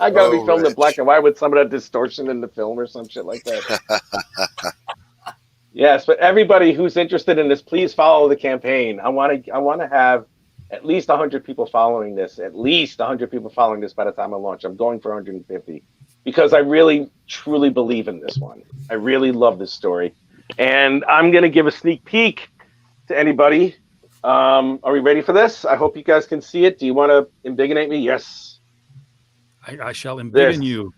I gotta be filmed in Rich. black and white with some of that distortion in the film or some shit like that. Yes, but everybody who's interested in this, please follow the campaign. I want to have at least 100 people following this. At least 100 people following this by the time I launch. I'm going for 150 because I really truly believe in this one. I really love this story, and I'm gonna give a sneak peek to anybody. Are we ready for this? I hope you guys can see it. Do you want to embiggenate me? Yes. I shall embiggen you.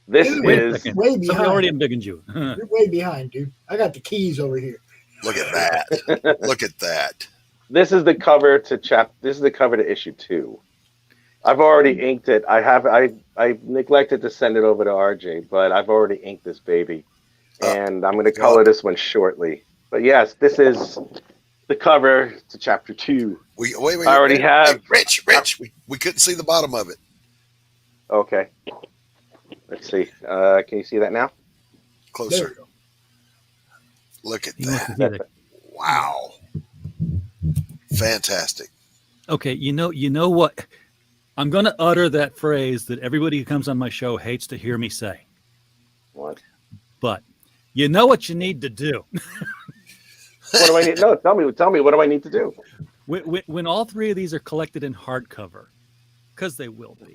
This Wait a is second. Way Somebody behind. already embiggened you. You're way behind, dude. I got the keys over here. Look at that. Look at that. this is the cover to This is the cover to issue 2. I've already inked it. I neglected to send it over to RJ, but I've already inked this baby, and I'm going to color this one shortly. But yes, this is the cover to chapter 2. Wait. I already have. Hey, Rich. We couldn't see the bottom of it. Okay. Let's see. Can you see that now? There Closer. we go. Look at He wants to that. hear that. Wow. Fantastic. Okay, you know what? I'm going to utter that phrase that everybody who comes on my show hates to hear me say. What? But you know what you need to do. What do I need? No, tell me. What do I need to do? When all 3 of these are collected in hardcover, because they will be.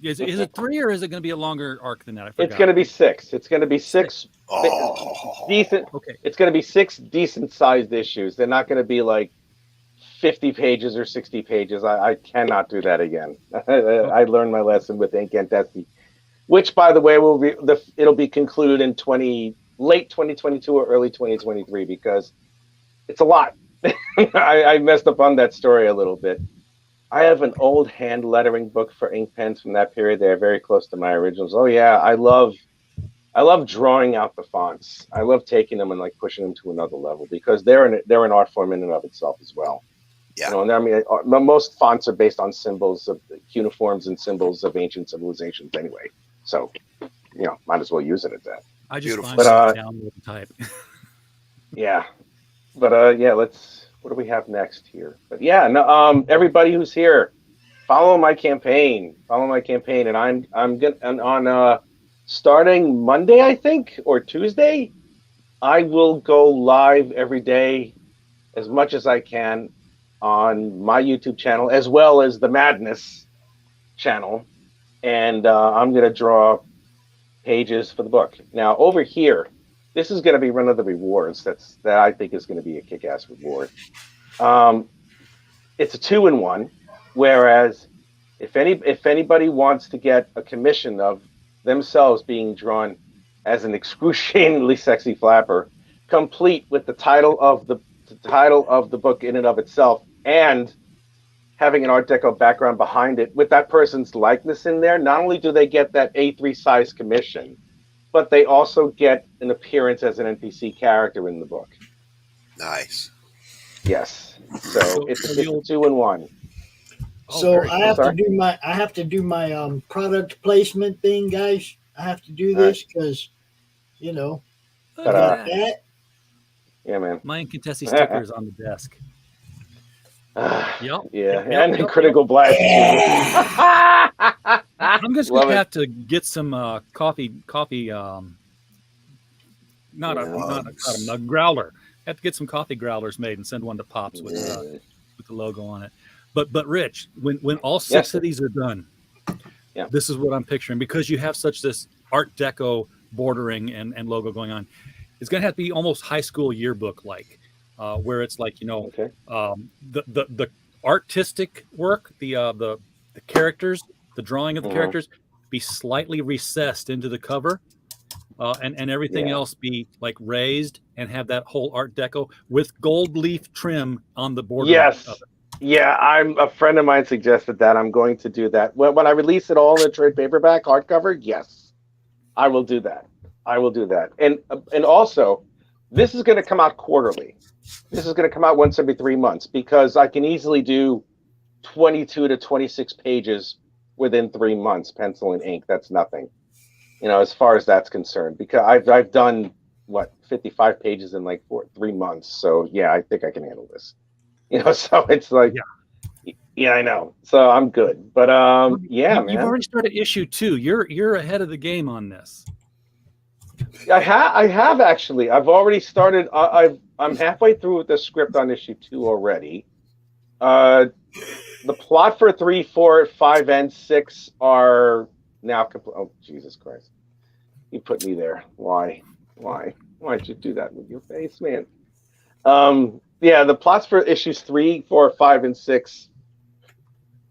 Is it 3 or is it going to be a longer arc than that? I forgot. It's going to be 6. It's going to be 6 decent. Okay. It's going to be 6 decent-sized issues. They're not going to be like 50 pages or 60 pages. I cannot do that again. I learned my lesson with Incantesty, which, by the way, it'll be concluded in late 2022 or early 2023 because it's a lot. I messed up on that story a little bit. I have an old hand lettering book for ink pens from that period. They're very close to my originals. Oh yeah, I love drawing out the fonts. I love taking them and like pushing them to another level because they're an art form in and of itself as well. Yeah. And I mean, most fonts are based on symbols of uniforms and symbols of ancient civilizations anyway. So, might as well use it at that. I just Beautiful. find it download and type. Yeah, but yeah, what do we have next here? But yeah, no, everybody who's here, Follow my campaign. Follow my campaign, and I'm gonna on starting Monday, I think, or Tuesday. I will go live every day as much as I can on my YouTube channel as well as the Madness channel, and I'm gonna draw pages for the book. Now over here, this is going to be one of the rewards that I think is going to be a kick-ass reward. It's a 2-in-1, whereas if anybody wants to get a commission of themselves being drawn as an excruciatingly sexy flapper, complete with the title of the book in and of itself, and having an Art Deco background behind it with that person's likeness in there, not only do they get that A3 size commission, but they also get an appearance as an NPC character in the book. Nice. Yes. So it's a 2-in-1. So I have to do my product placement thing, guys. I have to do this because, I got that. Yeah, man. My Contesti sticker is on the desk. Yep. And Critical Blast. I'm just gonna have to get some coffee. Not a growler. I have to get some coffee growlers made and send one to Pops with the logo on it. But Rich, when all six of these are done, this is what I'm picturing, because you have such this Art Deco bordering and logo going on. It's gonna have to be almost high school yearbook like. Where it's like the artistic work, the characters, the drawing of the characters, be slightly recessed into the cover, and everything else be like raised and have that whole Art Deco with gold leaf trim on the border. Yes, of it. Yeah, a friend of mine suggested that. I'm going to do that when I release it all in a trade paperback hardcover. Yes, I will do that. And also, this is going to come out quarterly. This is going to come out once every 3 months, because I can easily do 22 to 26 pages within 3 months, pencil and ink. That's nothing, as far as that's concerned, because I've done 55 pages in like 3 months. So yeah, I think I can handle this. So it's like, yeah, I know. So I'm good. But man, you've already started issue 2. You're ahead of the game on this. I have actually. I've already started. I'm halfway through with the script on issue 2 already. The plot for 3, 4, 5, and 6 are now complete. Oh, Jesus Christ! You put me there. Why'd you do that with your face, man? The plots for issues 3, 4, 5, and 6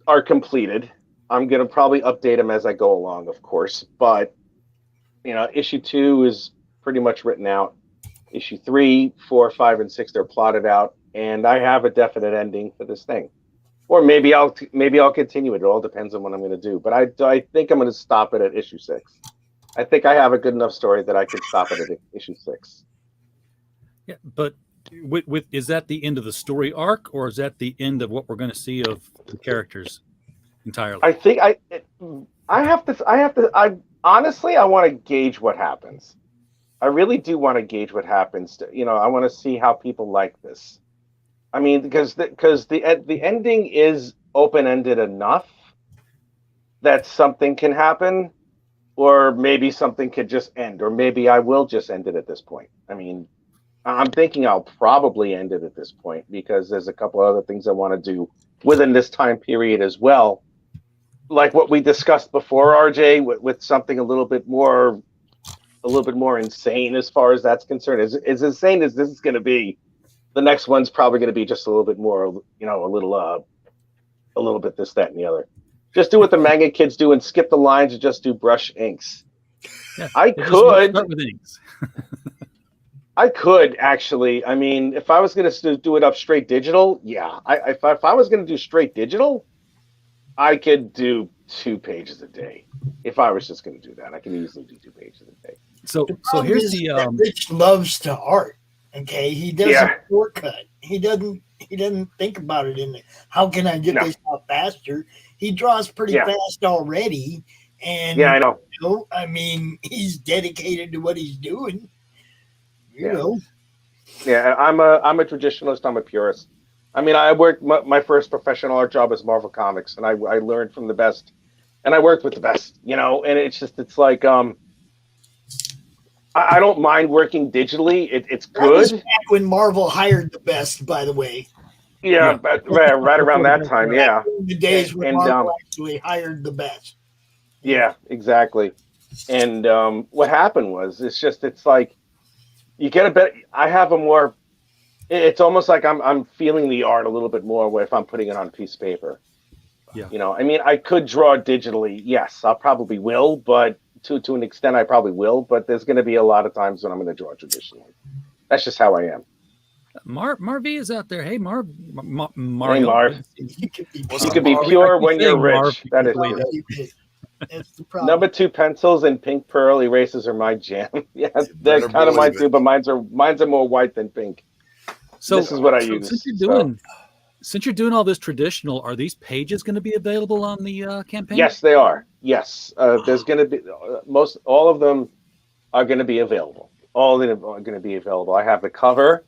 are completed. I'm gonna probably update them as I go along, of course, but. Issue 2 is pretty much written out. Issue 3, 4, 5, and 6 they're plotted out, and I have a definite ending for this thing. Or maybe I'll continue it. It all depends on what I'm going to do. But I think I'm going to stop it at issue 6. I think I have a good enough story that I could stop it at issue 6. Yeah, but is that the end of the story arc, or is that the end of what we're going to see of the characters entirely? I think honestly, I want to gauge what happens. I really do want to gauge what happens. I want to see how people like this. I mean, because the ending is open-ended enough that something can happen, or maybe something could just end, or maybe I will just end it at this point. I mean, I'm thinking I'll probably end it at this point, because there's a couple other things I want to do within this time period as well. Like what we discussed before, RJ, with something a little bit more insane as far as that's concerned. As insane as this is going to be, the next one's probably going to be just a little bit more, a little bit this, that, and the other. Just do what the manga kids do and skip the lines and just do brush inks. Yeah, I could. Start with inks. I could actually. I mean, if I was going to do it up straight digital, yeah. If I was going to do straight digital, I could do 2 pages a day. If I was just going to do that, I can easily do 2 pages a day. So here's the Rich loves to art. Okay, he does a shortcut. He doesn't think about it in how can I get this out faster. He draws pretty fast already, and I know. I mean, he's dedicated to what he's doing. You know. Yeah, I'm a traditionalist. I'm a purist. I mean, I worked my first professional art job was Marvel Comics, and I learned from the best, and I worked with the best, you know. And it's like I don't mind working digitally. It's That was good. back when Marvel hired the best, by the way. Yeah, Yeah. but right around that time, yeah. In the days when And Marvel actually hired the best. yeah, exactly. And what happened was it's like you get a bit. I have a more. It's almost like I'm feeling the art a little bit more if I'm putting it on a piece of paper. Yeah. You know, I mean, I could draw digitally. Yes, I probably will, but to an extent, I probably will. But there's going to be a lot of times when I'm going to draw traditionally. That's just how I am. Marv is out there. Hey, Marv. Hey, Mario. Marv. You can be, What's You up, can be Marv? pure when you're saying Marv rich. That is because true. That's the problem. Number 2 pencils and pink pearl erasers are my jam. Yeah, You they're better kind of mine believe too, it. but mine's are more white than pink. So This is what I so use. since you're doing all this traditional, are these pages going to be available on the campaign? Yes, they are. Yes, there's going to be all of them are going to be available. All of them are going to be available. I have the cover.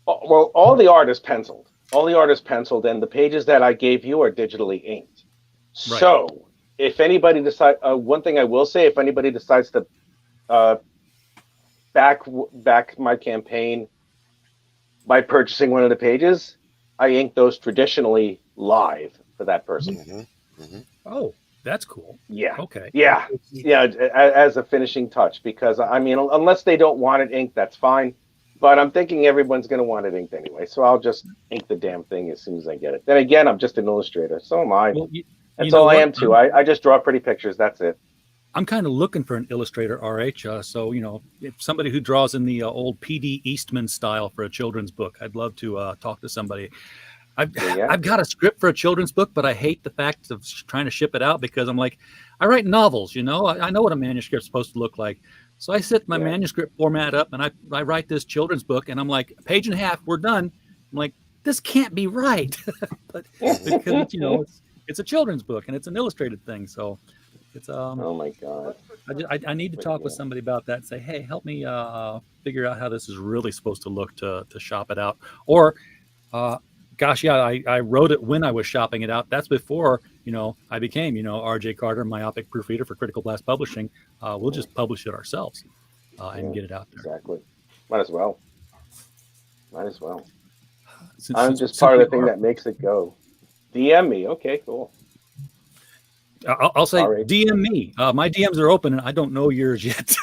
Well, all the art is penciled. All the art is penciled, and the pages that I gave you are digitally inked. Right. So, if anybody decides, one thing I will say, if anybody decides to back my campaign by purchasing one of the pages, I ink those traditionally live for that person. Mm-hmm. Oh, that's cool. Yeah. Okay. Yeah. As a finishing touch, because I mean, unless they don't want it inked, that's fine. But I'm thinking everyone's going to want it inked anyway, so I'll just ink the damn thing as soon as I get it. Then again, I'm just an illustrator, so am I. Well, That's all I am too. I just draw pretty pictures. That's it. I'm kind of looking for an illustrator, RH. So, if somebody who draws in the old PD Eastman style for a children's book, I'd love to talk to somebody. I've got a script for a children's book, but I hate the fact of trying to ship it out because I'm like, I write novels, I know what a manuscript's supposed to look like. So I set my manuscript format up and I write this children's book and I'm like, a page and a half, we're done. I'm like, this can't be right. But because, it's a children's book and it's an illustrated thing. So it's oh my God. I need to talk with somebody about that and say, hey, help me figure out how this is really supposed to look to shop it out. Or gosh, yeah, I wrote it when I was shopping it out. That's before, I became, RJ Carter, myopic proofreader for Critical Blast Publishing. We'll just publish it ourselves and get it out there. Exactly. Might as well. Since, I'm since- just since part of we the thing are- that makes it go. DM me. Okay, cool. I'll say Sorry. DM me. My DMs are open and I don't know yours yet. So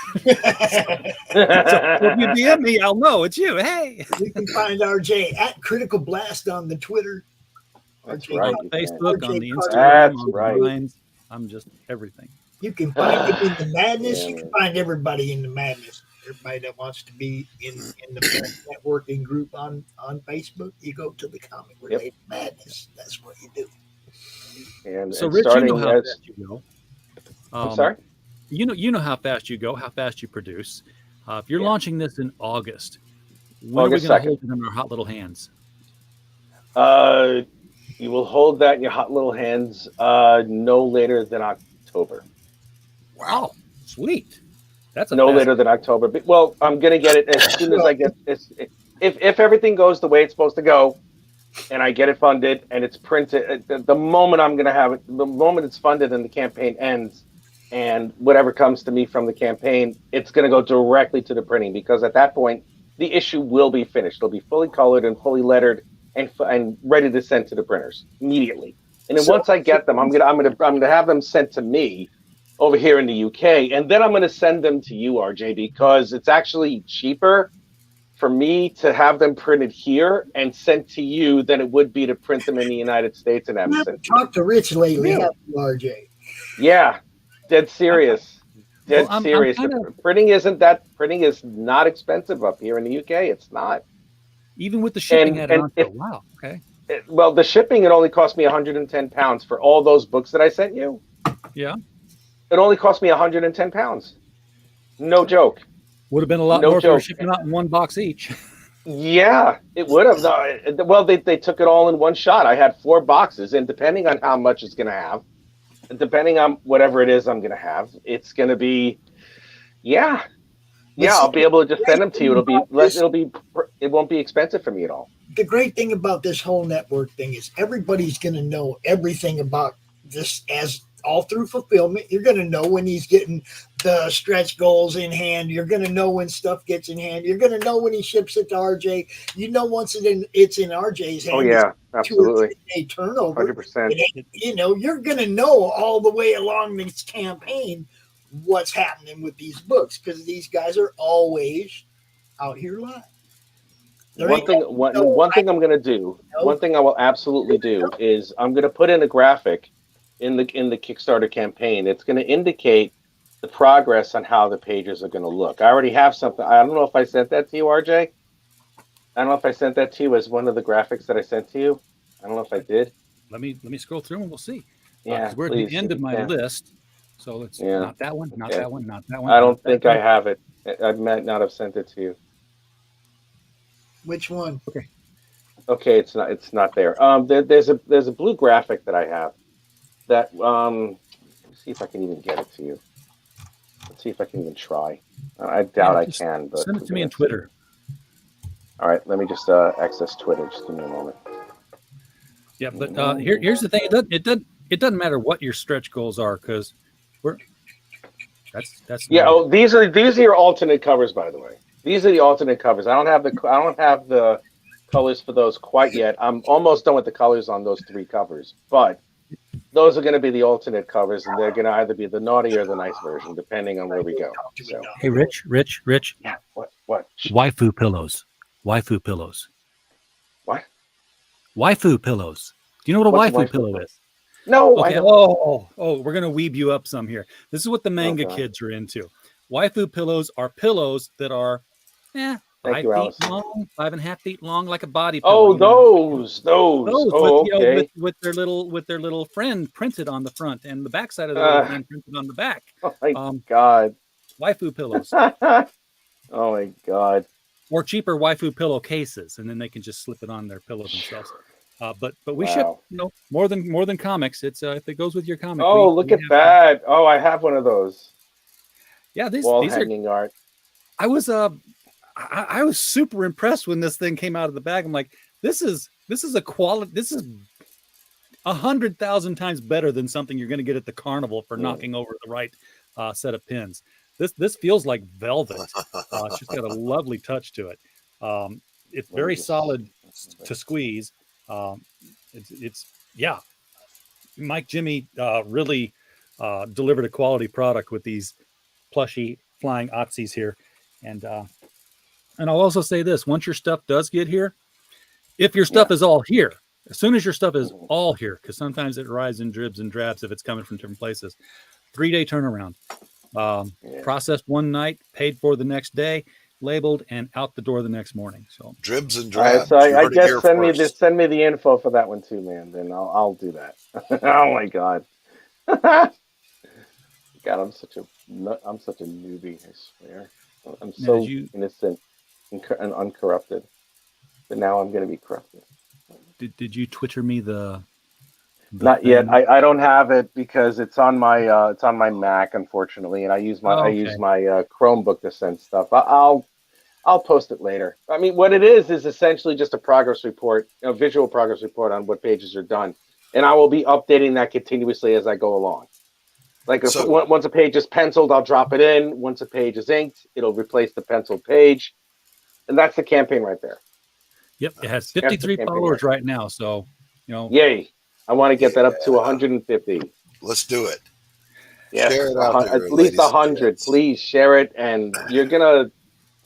if you DM me, I'll know it's you. Hey. You can find RJ at Critical Blast on the Twitter. That's RJ right. On you Facebook, can. on the That's Instagram, on right. the Lines. I'm just everything. You can find him in the madness. Yeah, You can man. find everybody in the madness. Everybody that wants to be in the networking group on Facebook, you go to the Comic Related Madness. That's what you do. And, So, and Rich, starting how as, fast you go. I'm sorry. You know how fast you go, how fast you produce. If you're Yeah. launching this in August, when August are we going to 2nd. hold it in our hot little hands? You will hold that in your hot little hands no later than October. Wow, sweet. That's a No fast- later than October. Well, I'm gonna get it as soon as I get if everything goes the way it's supposed to go, and I get it funded and it's printed. The moment I'm gonna have it, the moment it's funded and the campaign ends, and whatever comes to me from the campaign, it's gonna go directly to the printing because at that point the issue will be finished. It'll be fully colored and fully lettered and ready to send to the printers immediately. And then once I get them, I'm gonna have them sent to me over here in the UK, and then I'm going to send them to you, RJ, because it's actually cheaper for me to have them printed here and sent to you than it would be to print them in the United States and have I them haven't sent to you. talked to Rich lately, Yeah. have you, RJ? Yeah, dead serious. Dead I'm serious. kinda- Printing is not expensive up here in the UK. It's not. Even with the shipping And- added and on. if- Wow. Okay. Well, the shipping, it only cost me 110 pounds for all those books that I sent you. Yeah. It only cost me 110 pounds. No joke. Would have been a lot No more if we were joke. shipping out in one box each. Yeah, it would have. No, well, they took it all in one shot. I had 4 boxes, and depending on how much it's going to have, and depending on whatever it is I'm going to have, it's going to be, yeah, Yeah, see, I'll be able to just send them to you. It'll be about less. this- It won't be expensive for me at all. the great thing about this whole network thing is everybody's going to know everything about this as all through fulfillment. You're going to know when he's getting the stretch goals in hand. You're going to know when stuff gets in hand. You're going to know when he ships it to RJ. You know, once it's in RJ's hand, Oh yeah, it's 2 or absolutely, 3 day turnover. 100%. You know, you're going to know all the way along this campaign what's happening with these books because these guys are always out here live. One thing I'm going to do. One thing I will absolutely do is I'm going to put in a graphic in the Kickstarter campaign. It's going to indicate the progress on how the pages are going to look. I already have something. I don't know if I sent that to you, RJ. I don't know if I sent that to you as one of the graphics that I sent to you. I don't know if I did. Let me scroll through and we'll see. Yeah, We're please, at the end if of you my can. list, so it's not that one, not that one, not that one. I don't think I one. have it. I might not have sent it to you. Which one? Okay, it's not there. There's a blue graphic that I have that let me see if I can even get it to you. Let's see if I can even try. I doubt I can, but send it to me on Twitter. All right, let me just access Twitter. Just give me a moment. Yeah, but here's the thing. It doesn't matter what your stretch goals are because that's yeah. Oh, these are your alternate covers, by the way. These are the alternate covers. I don't have the colors for those quite yet. I'm almost done with the colors on those 3 covers, but those are going to be the alternate covers, and they're going to either be the naughty or the nice version, depending on where we go. So. Hey, Rich. Yeah. What? Waifu pillows. Waifu pillows. What? Waifu pillows. Do you know what a waifu pillow is? No. Okay. I don't. Oh, we're gonna weeb you up some here. This is what the manga kids are into. Waifu pillows are pillows that are 5 feet long, 5.5 feet long, like a body pillow. Those. Oh, okay. With their little friend printed on the front and the backside of the little friend printed on the back. Oh my God. Waifu pillows. Oh my God. Or cheaper waifu pillow cases, and then they can just slip it on their pillow themselves. But we ship more than comics. It's if it goes with your comic. Oh, look at that! Oh, I have one of those. Yeah, these hanging art. I was super impressed when this thing came out of the bag. I'm like, this is a quality. This is 100,000 times better than something you're going to get at the carnival for knocking over the right set of pins. This feels like velvet. It's just got a lovely touch to it. It's very solid to squeeze. It's Mike Jimmy really delivered a quality product with these plushy flying Otzies here. And I'll also say this, once your stuff does get here, if your stuff is all here, as soon as your stuff is all here, because sometimes it arrives in dribs and drabs if it's coming from different places, 3-day turnaround. Processed one night, paid for the next day, labeled, and out the door the next morning. So dribs and drabs. So I guess send me the info for that one too, man. Then I'll do that. Oh my God. God, I'm such a newbie. I swear. I'm so innocent and uncorrupted, but now I'm going to be corrupted. Did you Twitter me the Not yet. I don't have it because it's on my Mac, unfortunately, and I use my Chromebook to send stuff. I'll post it later. I mean, what it is essentially just a progress report, a visual progress report on what pages are done, and I will be updating that continuously as I go along. Like once a page is penciled, I'll drop it in. Once a page is inked, it'll replace the penciled page, and that's the campaign right there. Yep, it has 53 followers right now, so yay! I want to get that up to 150. Let's do it. Yes, share it out there, at least 100. Please share it, and you're gonna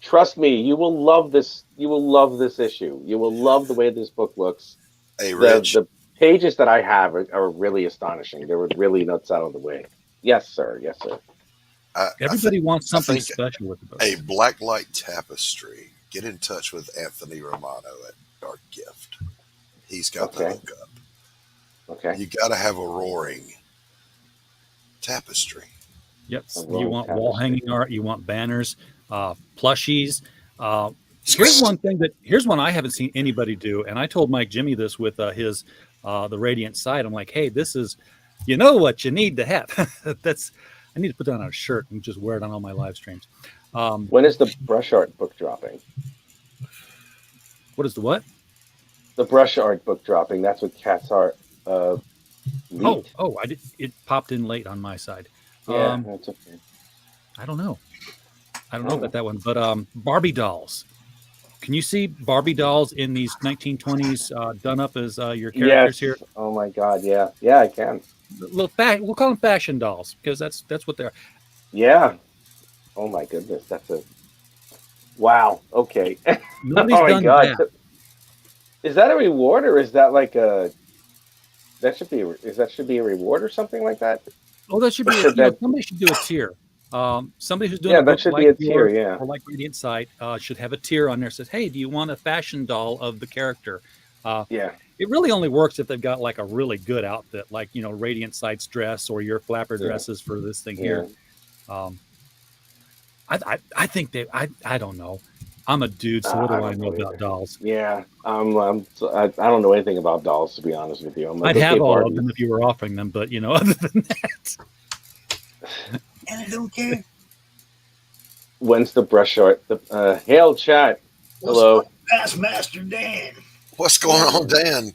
trust me. You will love this. You will love this issue. You will love the way this book looks. Hey, Rich. The pages that I have are really astonishing. They were really nuts out of the way. Yes, sir. Yes, sir. Everybody wants something special with the book. A blacklight tapestry. Get in touch with Anthony Romano at Dark Gift. He's got the hookup. Okay. You got to have a roaring tapestry. Yep. You want wall hanging art. You want banners, plushies. Here's one I haven't seen anybody do, and I told Mike Jimmy this with his the Radiant side. I'm like, hey, this is, what you need to have. I need to put that on a shirt and just wear it on all my live streams. When is the brush art book dropping? What is the what? The brush art book dropping. That's what Cat's Art leaked. I did. It popped in late on my side. Yeah, that's okay. I don't know. I don't know about that one, but Barbie dolls. Can you see Barbie dolls in these 1920s done up as your characters here? Oh my God, yeah, yeah, I can. We'll call them fashion dolls because that's what they are. Yeah. Oh my goodness, that's a wow. Okay. Nobody's Oh my done God. that. Is that a reward or is that like a? That should be. That should be a reward or something like that? Oh, that should be. Somebody should do a tier. Somebody who's doing Yeah, a book that should like be a yours tier. Yeah. or like Radiant Sight should have a tier on there that says, "Hey, do you want a fashion doll of the character?" Yeah. It really only works if they've got like a really good outfit, like Radiant Sight's dress or your flapper dresses for this thing here. I think I don't know. I'm a dude, so what do I know about dolls? Yeah, I don't know anything about dolls, to be honest with you. I'd have all of them if you were offering them, but other than that, And I don't care. When's the brush art? Hail chat. Hello. Past Master Dan. What's going on, Dan?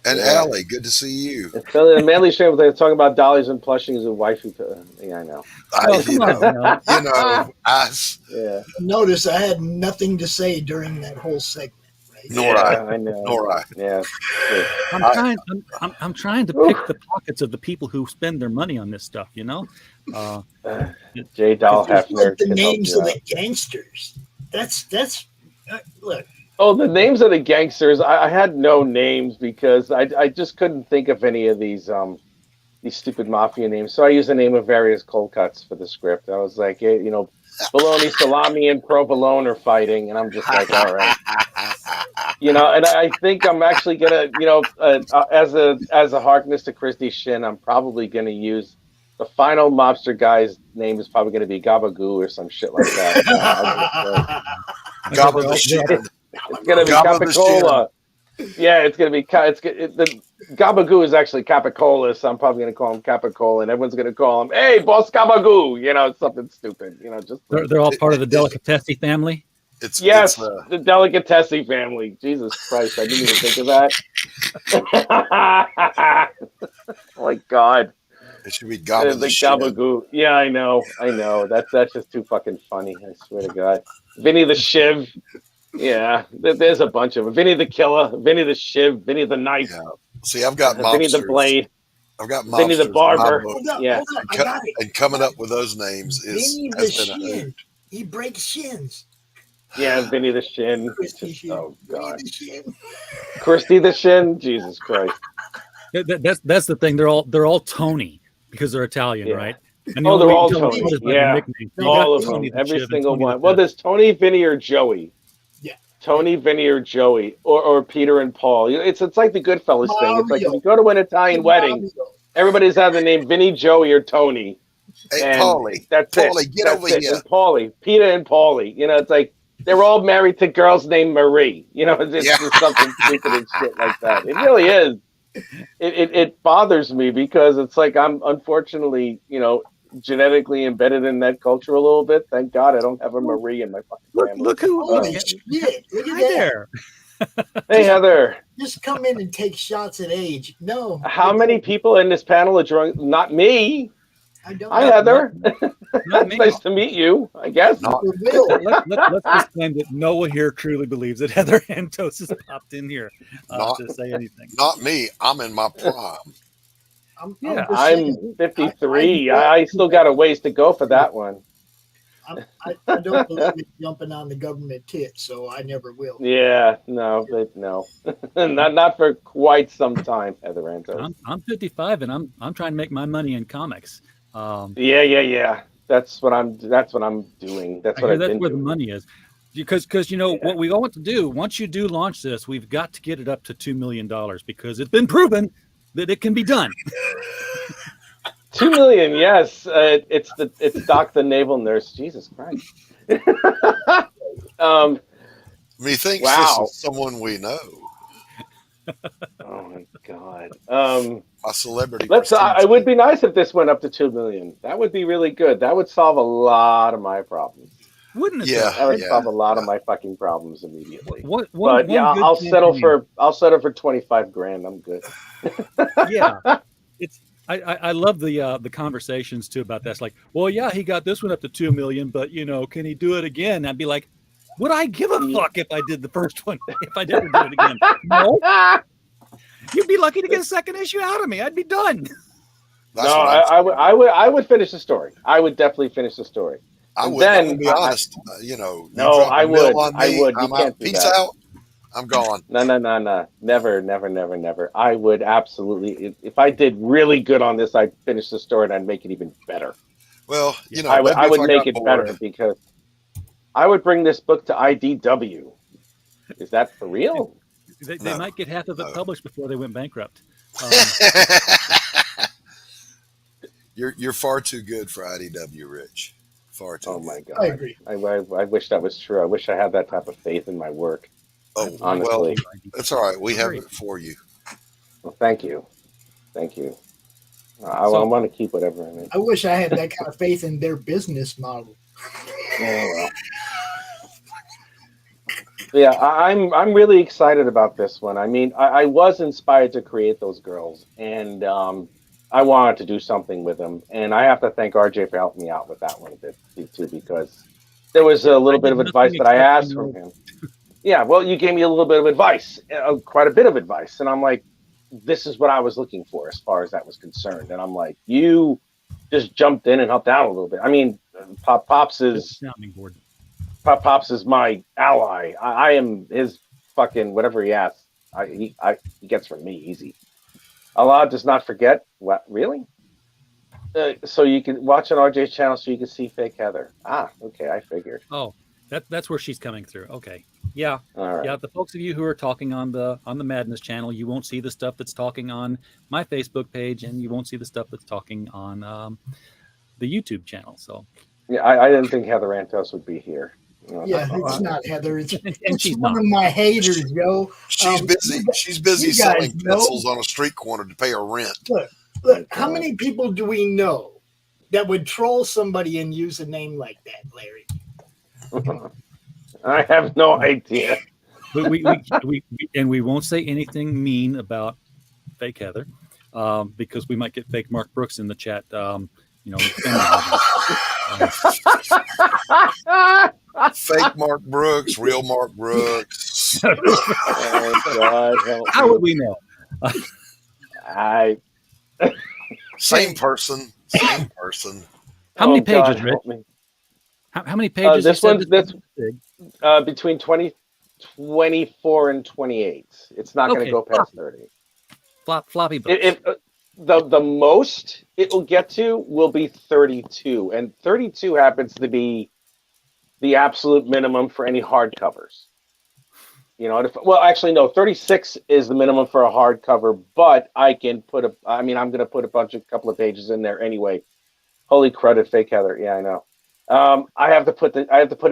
And Allie, good to see you. The manly stream, they're talking about dollies and plushings and wifey. Yeah, I know. Yeah. Notice I had nothing to say during that whole segment. Right? Nor I know. Nor I. Yeah. I'm trying to pick the pockets of the people who spend their money on this stuff. J. Dahl Like Hefner. the names of the gangsters. That's look. Oh, the names of the gangsters. I had no names because I just couldn't think of any of these stupid mafia names. So I used the name of various cold cuts for the script. I was like, Bologna, Salami, and Provolone are fighting, and I'm just like, all right. And I think I'm actually gonna, as a Harkness to Christy Shin, I'm probably gonna use the final mobster guy's name is probably gonna be Gabagoo or some shit like that. Gabagoo. It's gonna be Capicola. Yeah, it's gonna be the Gabagoo is actually Capicola, so I'm probably gonna call him Capicola, and everyone's gonna call him, "Hey, Boss Gabagoo," it's something stupid, just they're all part of the Delicatessen family. The Delicatessen family. Jesus Christ, I didn't even think of that. Oh my God. It should be Gabagoo. Gabagoo. Yeah, I know. That's just too fucking funny. I swear to God. Vinny the Shiv. Yeah, there's a bunch of them. Vinny the Killer, Vinny the Shiv, Vinny the Knife. Yeah. See, I've got Vinny the Blade. I've got Vinny the Barber. Hold up, Yeah, I got it. And coming up with those names Vinny the Shin. He breaks shins. Yeah, Vinny the Shin. Christy Oh God, Shin. Christy the Shin. Jesus Christ. That's the thing. They're all Tony because they're Italian, right? And they're all Tony. Yeah, all of them. Every single one. Well, there's Tony, Vinny, or Joey. Tony, Vinny, or Joey, or Peter and Paul. It's like the Goodfellas thing. It's like if you go to an Italian wedding, everybody's had the name Vinny, Joey, or Tony. Hey, Paulie. That's Paulie, it. get That's over it. here. And Paulie, Peter and Paulie. It's like they're all married to girls named Marie. It's just something stupid and shit like that. It really is. It bothers me because it's like I'm unfortunately, genetically embedded in that culture a little bit. Thank God I don't have a Marie in my fucking family. Look who Look at there. Hey, Heather. Just come in and take shots at age. No. How many people in this panel are drunk? Not me. Hi, Heather. That's nice to meet you, I guess. Let's just claim that no one here truly believes that Heather Antos has popped in here to say anything. Not me. I'm in my prime. I'm 53. I still got a ways to go for that one. I don't believe in jumping on the government tit, so I never will. Yeah, no. not for quite some time, Heather Antos. I'm 55 and I'm trying to make my money in comics. Yeah. That's what I'm doing. That's what I've been where doing. the money is. Because what we all want to do once you do launch this, we've got to get it up to $2 million because it's been proven that it can be done. 2 million, yes. It's Doc the Naval Nurse. Jesus Christ. Methinks this is someone we know. Oh my god. My celebrity Let's. prestige. It would be nice if this went up to 2 million. That would be really good. That would solve a lot of my problems. Wouldn't it Yeah, though? That would yeah, solve a lot yeah. of my fucking problems immediately. One But yeah, good I'll settle campaign. for 25 grand. I'm good. Yeah, it's I love the conversations too about that. It's like, well, yeah, he got this one up to 2 million, but can he do it again? I'd be like, would I give a fuck if I did the first one? If I never did it again? No, you'd be lucky to get a second issue out of me. I'd be done. That's No, what I'm saying. I would finish the story. I would definitely finish the story. I And wouldn't. I'm then gonna be honest. You no, drop I a mill would. on I me, would. You I'm out. can't do Peace that. out. I'm gone. No. Never, never, never, never. I would absolutely. If I did really good on this, I'd finish the story and I'd make it even better. Well, I would. maybe I if would I make got it bored. better because I would bring this book to IDW. Is that for real? They No, might get half of it no. published before they went bankrupt. You're far too good for IDW, Rich. Far too Oh good. my god! I agree. I wish that was true. I wish I had that type of faith in my work. Oh, Honestly. well, that's all right. We have it for you. Well, thank you. I So- want to keep whatever I mean. I wish I had that kind of faith in their business model. Yeah, well. Yeah, I'm really excited about this one. I mean, I was inspired to create those girls, and I wanted to do something with them. And I have to thank RJ for helping me out with that one a bit too, because there was a little bit of advice that I asked from him. Yeah, well, you gave me a little bit of advice, quite a bit of advice, and I'm like, this is what I was looking for as far as that was concerned. And I'm like, you just jumped in and helped out a little bit. I mean, Pops is sounding board. Pops is my ally. I am his fucking whatever he asks. He gets from me easy. Allah does not forget. What really? So you can watch on RJ's channel, so you can see fake Heather. Ah, okay, I figured. Oh, that's where she's coming through. Okay, yeah, All right. yeah. The folks of you who are talking on the Madness channel, you won't see the stuff that's talking on my Facebook page, and you won't see the stuff that's talking on the YouTube channel. So Yeah, I didn't think Heather Antos would be here. No, Yeah, no, it's not Heather. It's she's one not. of my haters, yo. She's busy. She's busy you guys selling know- pencils on a street corner to pay her rent. Look, how many people do we know that would troll somebody and use a name like that, Larry? I have no idea. But we won't say anything mean about fake Heather, because we might get fake Mark Brooks in the chat. Fake Mark Brooks, real Mark Brooks. Oh, God, help How me. would we know? Same person. Same person. How many pages, God, Rich? help me. How many pages? This you said one's this big? between 24 and 28. It's not going to Okay. go past 30. Floppy books. If the most it will get to will be 32, and 32 happens to be the absolute minimum for any hardcovers. Well, actually, no, 36 is the minimum for a hardcover, but I'm going to put a couple of pages in there anyway. Holy credit, fake Heather. Yeah, I know. I have to put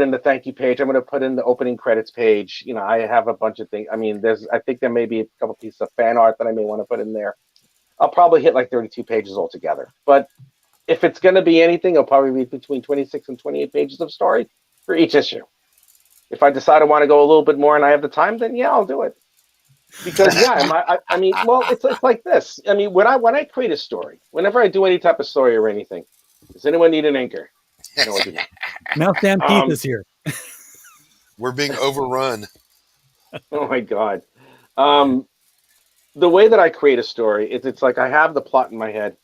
in the thank you page. I'm going to put in the opening credits page. I have a bunch of things. I mean, I think there may be a couple pieces of fan art that I may want to put in there. I'll probably hit like 32 pages altogether. But if it's going to be anything, it'll probably be between 26 and 28 pages of story for each issue. If I decide I want to go a little bit more and I have the time, then yeah, I'll do it. Because it's like this. I mean, when I create a story, whenever I do any type of story or anything, does anyone need an anchor? No, I do not. Now Sam Keith is here. We're being overrun. Oh my God. The way that I create a story is it's like I have the plot in my head,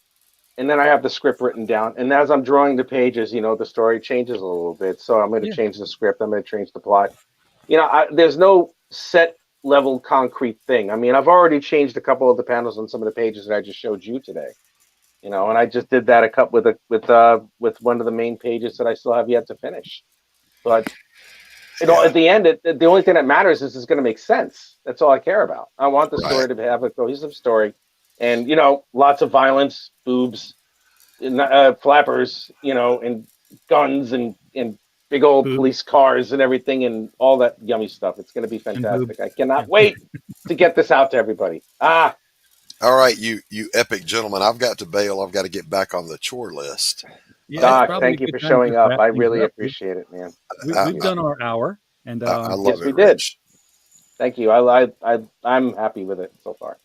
and then I have the script written down. And as I'm drawing the pages, the story changes a little bit. So I'm going to change the script. I'm going to change the plot. There's no set level concrete thing. I mean, I've already changed a couple of the panels on some of the pages that I just showed you today. And I just did that with one of the main pages that I still have yet to finish. But at the end, the only thing that matters is it's going to make sense. That's all I care about. I want the story to have a cohesive story, and lots of violence, boobs, flappers, and guns and big old Boob. police cars and everything and all that yummy stuff. It's going to be fantastic. I cannot wait to get this out to everybody. All right, you epic gentlemen. I've got to bail. I've got to get back on the chore list. Yeah, Doc, it's probably thank a you good for time showing to up. wrap I things really up. appreciate it, man. We've done our hour, and I love yes, it, we did. Rich. I'm happy with it so far.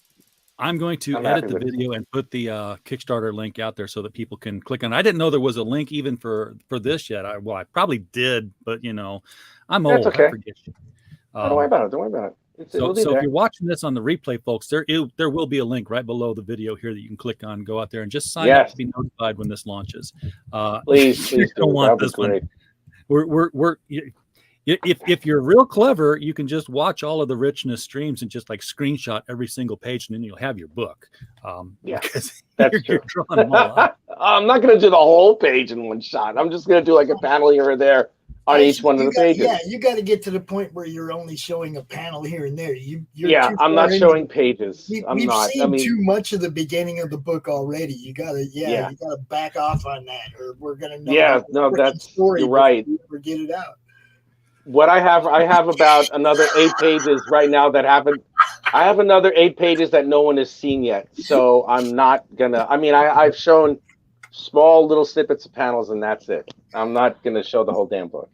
I'm going to I'm edit happy the with it. video and put the Kickstarter link out there so that people can click on it. I didn't know there was a link even for this yet. I probably did, but I'm That's old. okay. I forget. Don't worry about it. Don't worry about it. So It'll be if there. you're watching this on the replay, folks, there will be a link right below the video here that you can click on, go out there, and just sign up Yes. to be notified when this launches. Please you do. don't want That'd be this great. one. If you're real clever, you can just watch all of the Richness streams and just like screenshot every single page, and then you'll have your book. Yeah, because that's you're drawing them all out. I'm not going to do the whole page in one shot. I'm just going to do like a panel here or there on each one of the pages. Yeah, you got to get to the point where you're only showing a panel here and there. I'm not showing pages. I'm we've not. seen too much of the beginning of the book already. You gotta back off on that, or we're gonna know. Yeah, no, that's you're right. We ever get it out. What I have about another 8 pages right now that haven't. I have another 8 pages that no one has seen yet. So I'm not gonna. I mean, I've shown small little snippets of panels, and that's it. I'm not gonna show the whole damn book.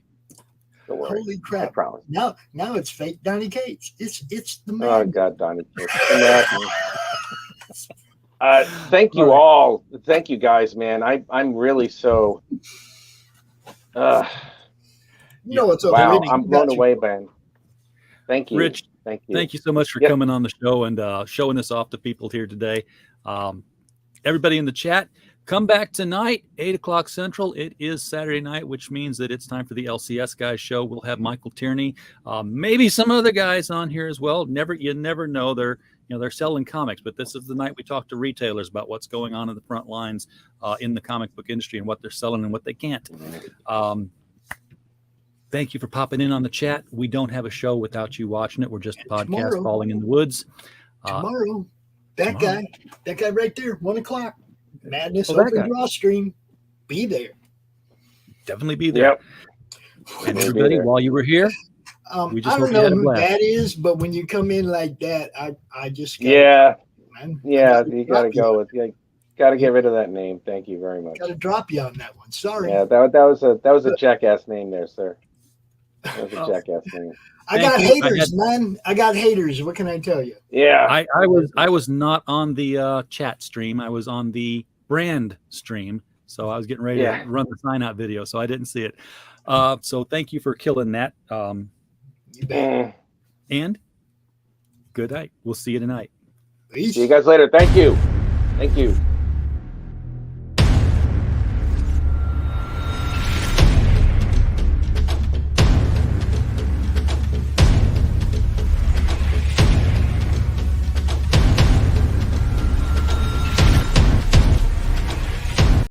Don't worry. Holy crap! I promise. Now it's fake Donnie Cates. It's the man. Oh God, Donnie Cates. Thank you all. Thank you guys, man. I'm really so. It's wow. I'm blown away, man. Thank you, Rich. Thank you. Thank you so much for coming on the show and showing this off to people here today. Everybody in the chat, come back tonight, 8:00 Central. It is Saturday night, which means that it's time for the LCS Guys show. We'll have Michael Tierney, maybe some other guys on here as well. You never know. They're selling comics, but this is the night we talk to retailers about what's going on in the front lines in the comic book industry and what they're selling and what they can't. Thank you for popping in on the chat. We don't have a show without you watching it. We're just a podcast falling in the woods. Tomorrow, that guy right there, 1:00, Madness that Open guy. Draw stream. Be there. Definitely be there. Yep. And everybody, while you were here, we just I hope don't you had know a who blast. that is, but when you come in like that, I just You gotta go with. Got to get rid of that name. Thank you very much. Got to drop you on that one. Sorry. Yeah, that was a jackass name there, sir. That was a jackass name. I got haters, man. I got haters. What can I tell you? Yeah. I was not on the chat stream. I was on the brand stream. So I was getting ready to run the sign out video. So I didn't see it. So thank you for killing that. You bet. And good night. We'll see you tonight. Peace. See you guys later. Thank you. Thank you.